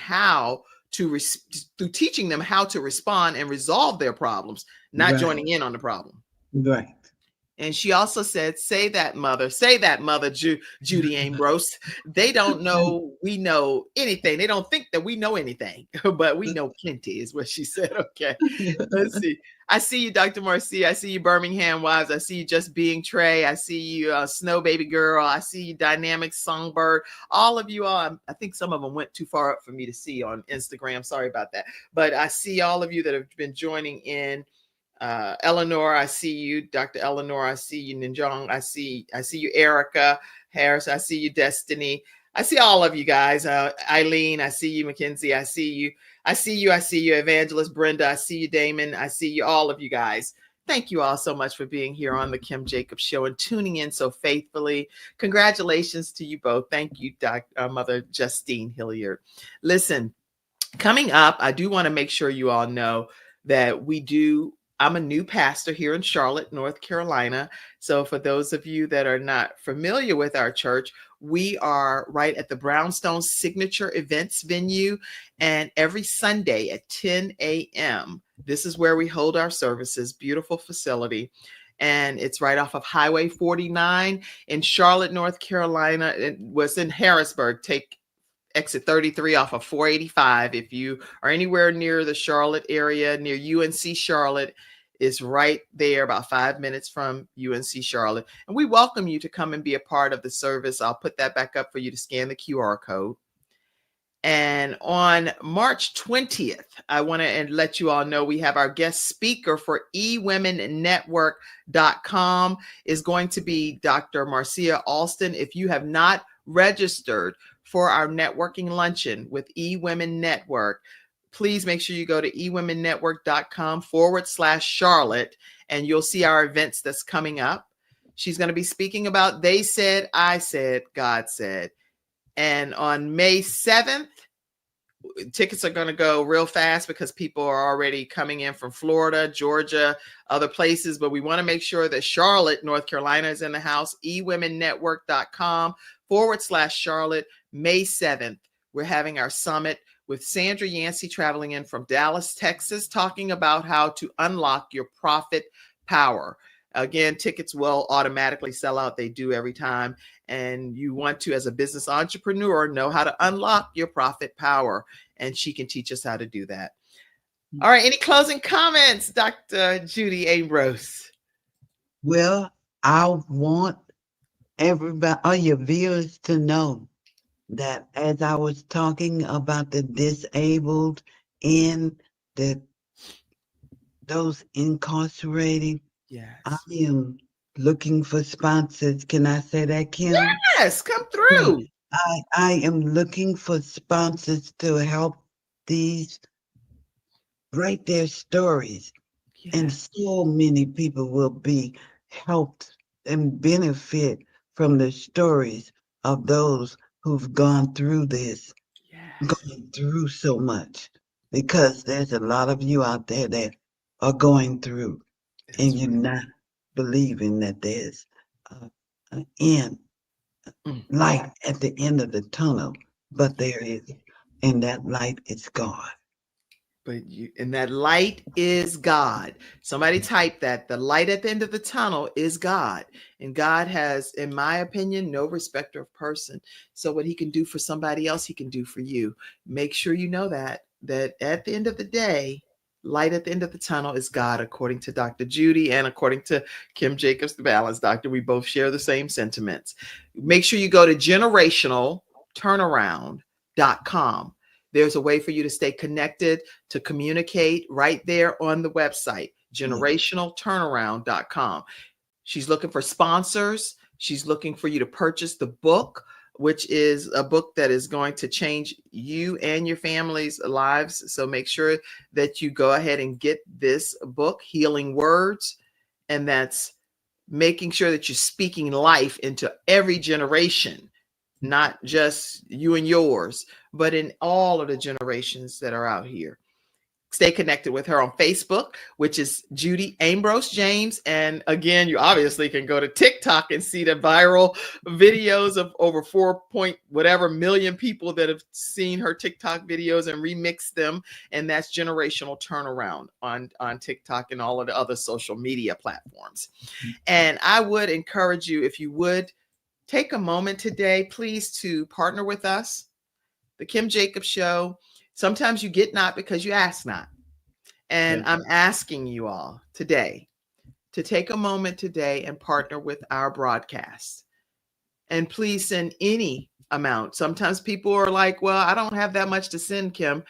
them how to respond and resolve their problems, not joining in on the problem. Right. And she also said, say that mother, Judy Ambrose. They don't know we know anything. They don't think that we know anything, but we know plenty is what she said. Okay, let's see. I see you, Dr. Marcia. I see you, Birmingham Wives. I see you, Just Being Trey. I see you, Snow Baby Girl. I see you, Dynamic Songbird. All of you all, I think some of them went too far up for me to see on Instagram. Sorry about that. But I see all of you that have been joining in. Eleanor, I see you. Dr. Eleanor, I see you. Ninjong, I see you. Erica Harris, I see you. Destiny, I see all of you guys. Eileen, I see you. Mackenzie, I see you. I see you. Evangelist Brenda, I see you. Damon, I see you. All of you guys. Thank you all so much for being here on the Kim Jacobs Show and tuning in so faithfully. Congratulations to you both. Thank you, Mother Justine Hilliard. Listen, coming up, I do want to make sure you all know that I'm a new pastor here in Charlotte, North Carolina. So for those of you that are not familiar with our church, we are right at the Brownstone Signature Events venue. And every Sunday at 10 a.m., this is where we hold our services. Beautiful facility. And it's right off of Highway 49 in Charlotte, North Carolina. It was in Harrisburg. Take exit 33 off of 485. If you are anywhere near the Charlotte area, near UNC Charlotte, is right there, about 5 minutes from UNC Charlotte. And we welcome you to come and be a part of the service. I'll put that back up for you to scan the QR code. And on March 20th, I want to let you all know we have our guest speaker for eWomenNetwork.com is going to be Dr. Marcia Alston. If you have not registered for our networking luncheon with eWomen Network, please make sure you go to eWomenNetwork.com/Charlotte, and you'll see our events that's coming up. She's going to be speaking about They Said, I Said, God Said. And on May 7th, tickets are going to go real fast because people are already coming in from Florida, Georgia, other places. But we want to make sure that Charlotte, North Carolina is in the house. eWomenNetwork.com/Charlotte, May 7th. We're having our summit with Sandra Yancey traveling in from Dallas, Texas, talking about how to unlock your profit power. Again, tickets will automatically sell out. They do every time. And you want to, as a business entrepreneur, know how to unlock your profit power. And she can teach us how to do that. All right. Any closing comments, Dr. Judy Ambrose? Well, I want everybody, all your viewers, to know that as I was talking about the disabled in the those incarcerated. Yes. I am looking for sponsors. Can I say that, Kim? Yes, come through. I am looking for sponsors to help these write their stories. And Yes. so many people will be helped and benefit from the stories of those who've gone through this, Yes. gone through so much. Because there's a lot of you out there that are going through, and That's you're right. not believing that there's an end, Mm. light at the end of the tunnel, but there is, and that light is God. But you, and that light is God. Somebody type that. The light at the end of the tunnel is God. And God has, in my opinion, no respecter of person. So what he can do for somebody else, he can do for you. Make sure you know that at the end of the day, light at the end of the tunnel is God, according to Dr. Judy and according to Kim Jacobs, the balance doctor. We both share the same sentiments. Make sure you go to generationalturnaround.com. There's a way for you to stay connected, to communicate right there on the website, generationalturnaround.com. She's looking for sponsors. She's looking for you to purchase the book, which is a book that is going to change you and your family's lives. So make sure that you go ahead and get this book, Healing Words. And that's making sure that you're speaking life into every generation, not just you and yours, but in all of the generations that are out here. Stay connected with her on Facebook, which is Judy Ambrose James. And again, you obviously can go to TikTok and see the viral videos of over 4 point whatever million people that have seen her TikTok videos and remixed them. And that's Generational Turnaround on TikTok and all of the other social media platforms. And I would encourage you, if you would, take a moment today, please, to partner with us, the Kim Jacobs Show. Sometimes you get not because you ask not. And I'm asking you all today to take a moment today and partner with our broadcast. And please send any amount. Sometimes people are like, well, I don't have that much to send, Kim.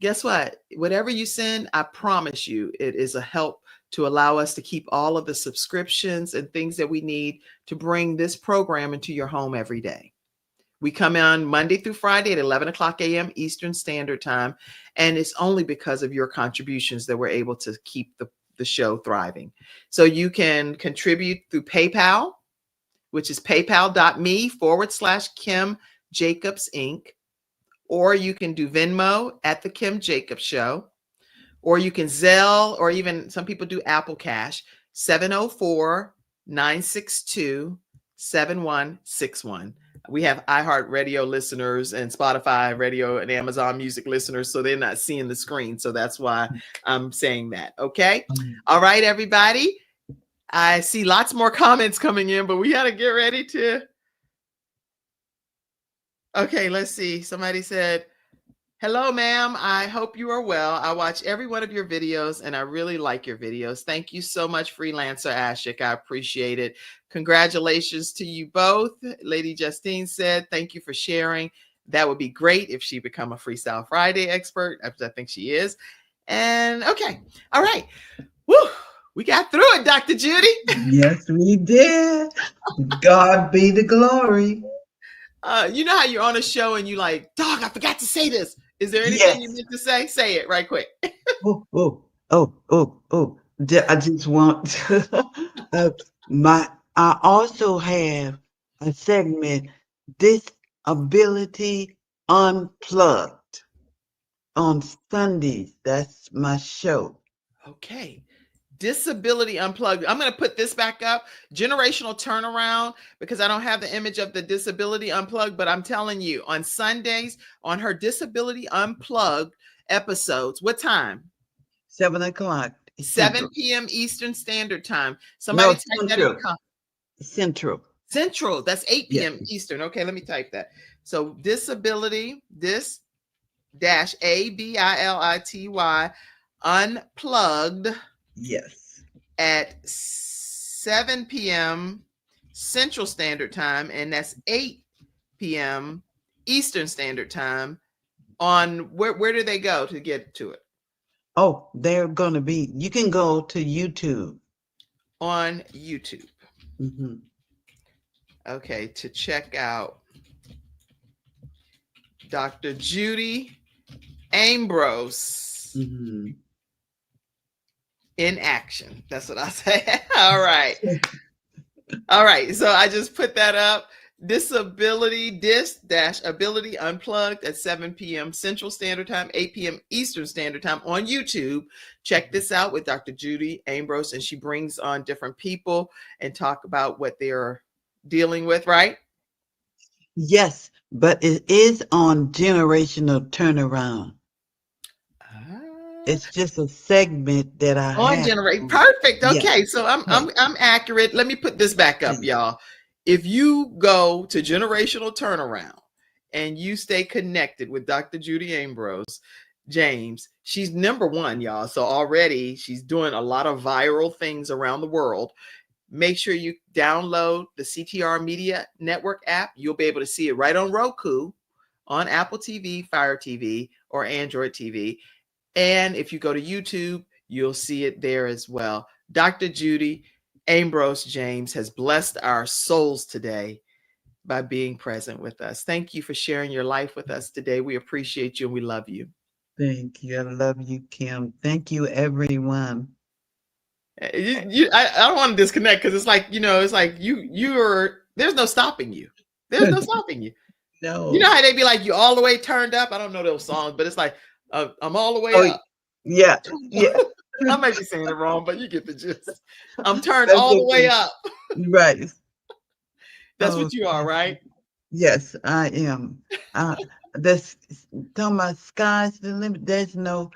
Guess what? Whatever you send, I promise you, it is a help to allow us to keep all of the subscriptions and things that we need to bring this program into your home every day. We come on Monday through Friday at 11 o'clock a.m. Eastern Standard Time. And it's only because of your contributions that we're able to keep the show thriving. So you can contribute through PayPal, which is paypal.me/Kim Jacobs Inc. Or you can do Venmo at the Kim Jacobs Show. Or you can Zelle, or even some people do Apple Cash, 704-962-7161. We have iHeartRadio listeners and Spotify radio and Amazon Music listeners, so they're not seeing the screen. So that's why I'm saying that. Okay. All right, everybody. I see lots more comments coming in, but we got to get ready to. Okay, let's see. Somebody said, hello, ma'am. I hope you are well. I watch every one of your videos and I really like your videos. Thank you so much, Freelancer Ashik. I appreciate it. Congratulations to you both. Lady Justine said, thank you for sharing. That would be great if she become a Freestyle Friday expert. I think she is. And okay. All right. Woo. We got through it, Dr. Judy. Yes, we did. God be the glory. You know how you're on a show and you like, dog, I forgot to say this. Is there anything you Yes. meant to say? Say it right quick. I just want to, I also have a segment, Disability Unplugged, on Sundays. That's my show. Okay. Disability Unplugged. I'm going to put this back up. Generational Turnaround, because I don't have the image of the Disability Unplugged, but I'm telling you, on Sundays, on her Disability Unplugged episodes, what time? 7 o'clock. 7 p.m. Eastern Standard Time. No, Somebody type that in the comments. Central. That's 8 p.m. Eastern. Okay, let me type that. So Disability, ABILITY Unplugged. Yes. At 7 p.m. Central Standard Time, and that's 8 p.m. Eastern Standard Time. On where do they go to get to it? Oh, they're going to be, you can go to YouTube. On YouTube. Mm-hmm. Okay, to check out Dr. Judy Ambrose Mm-hmm. in action. That's what I say. All right. All right. So I just put that up. Disability Ability Unplugged at 7 p.m. Central Standard Time, 8 p.m. Eastern Standard Time on YouTube. Check this out with Dr. Judy Ambrose, and she brings on different people and talk about what they're dealing with, right? Yes, but it is on generational turnaround. It's just a segment that I On have. generate. Perfect. Okay, Yes. so I'm accurate. Let me put this back up, y'all. If you go to Generational Turnaround and you stay connected with Dr. Judy Ambrose James, she's number one, y'all. So already she's doing a lot of viral things around the world. Make sure you download the CTR Media Network app. You'll be able to see it right on Roku, on Apple TV, Fire TV, or Android TV. And if you go to YouTube, you'll see it there as well. Dr. Judy Ambrose James has blessed our souls today by being present with us. Thank you for sharing your life with us today. We appreciate you and we love you. Thank you. I love you, Kim. Thank you, everyone. I don't want to disconnect because it's like, it's like there's no stopping you. There's no stopping you. No. You know how they be like, you all the way turned up? I don't know those songs, but it's like, I'm all the way up. Yeah. Yeah. I might be saying it wrong, but you get the gist. I'm turned all the way up. Right. That's what you are, right? Yes, I am. This talking about sky's the limit. There's no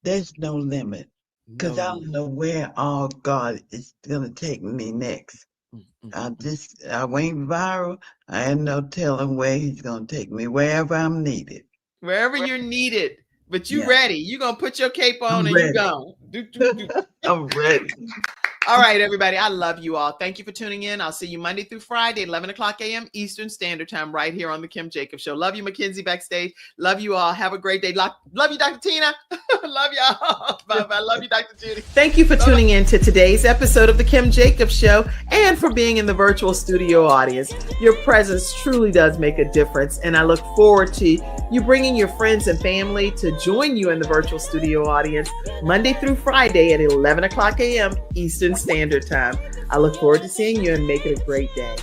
limit. Because I don't know where all God is gonna take me next. I went viral. I had no telling where he's gonna take me, wherever I'm needed. Wherever you're needed. But you ready. You're going to put your cape on and you go. I'm ready. All right, everybody. I love you all. Thank you for tuning in. I'll see you Monday through Friday, 11 o'clock a.m. Eastern Standard Time, right here on The Kim Jacobs Show. Love you, Mackenzie, backstage. Love you all. Have a great day. Love you, Dr. Tina. Love y'all. Bye-bye. Love you, Dr. Judy. Thank you for tuning in to today's episode of The Kim Jacobs Show and for being in the virtual studio audience. Your presence truly does make a difference, and I look forward to you bringing your friends and family to join you in the virtual studio audience Monday through Friday at 11 o'clock a.m. Eastern Standard Time. I look forward to seeing you and make it a great day.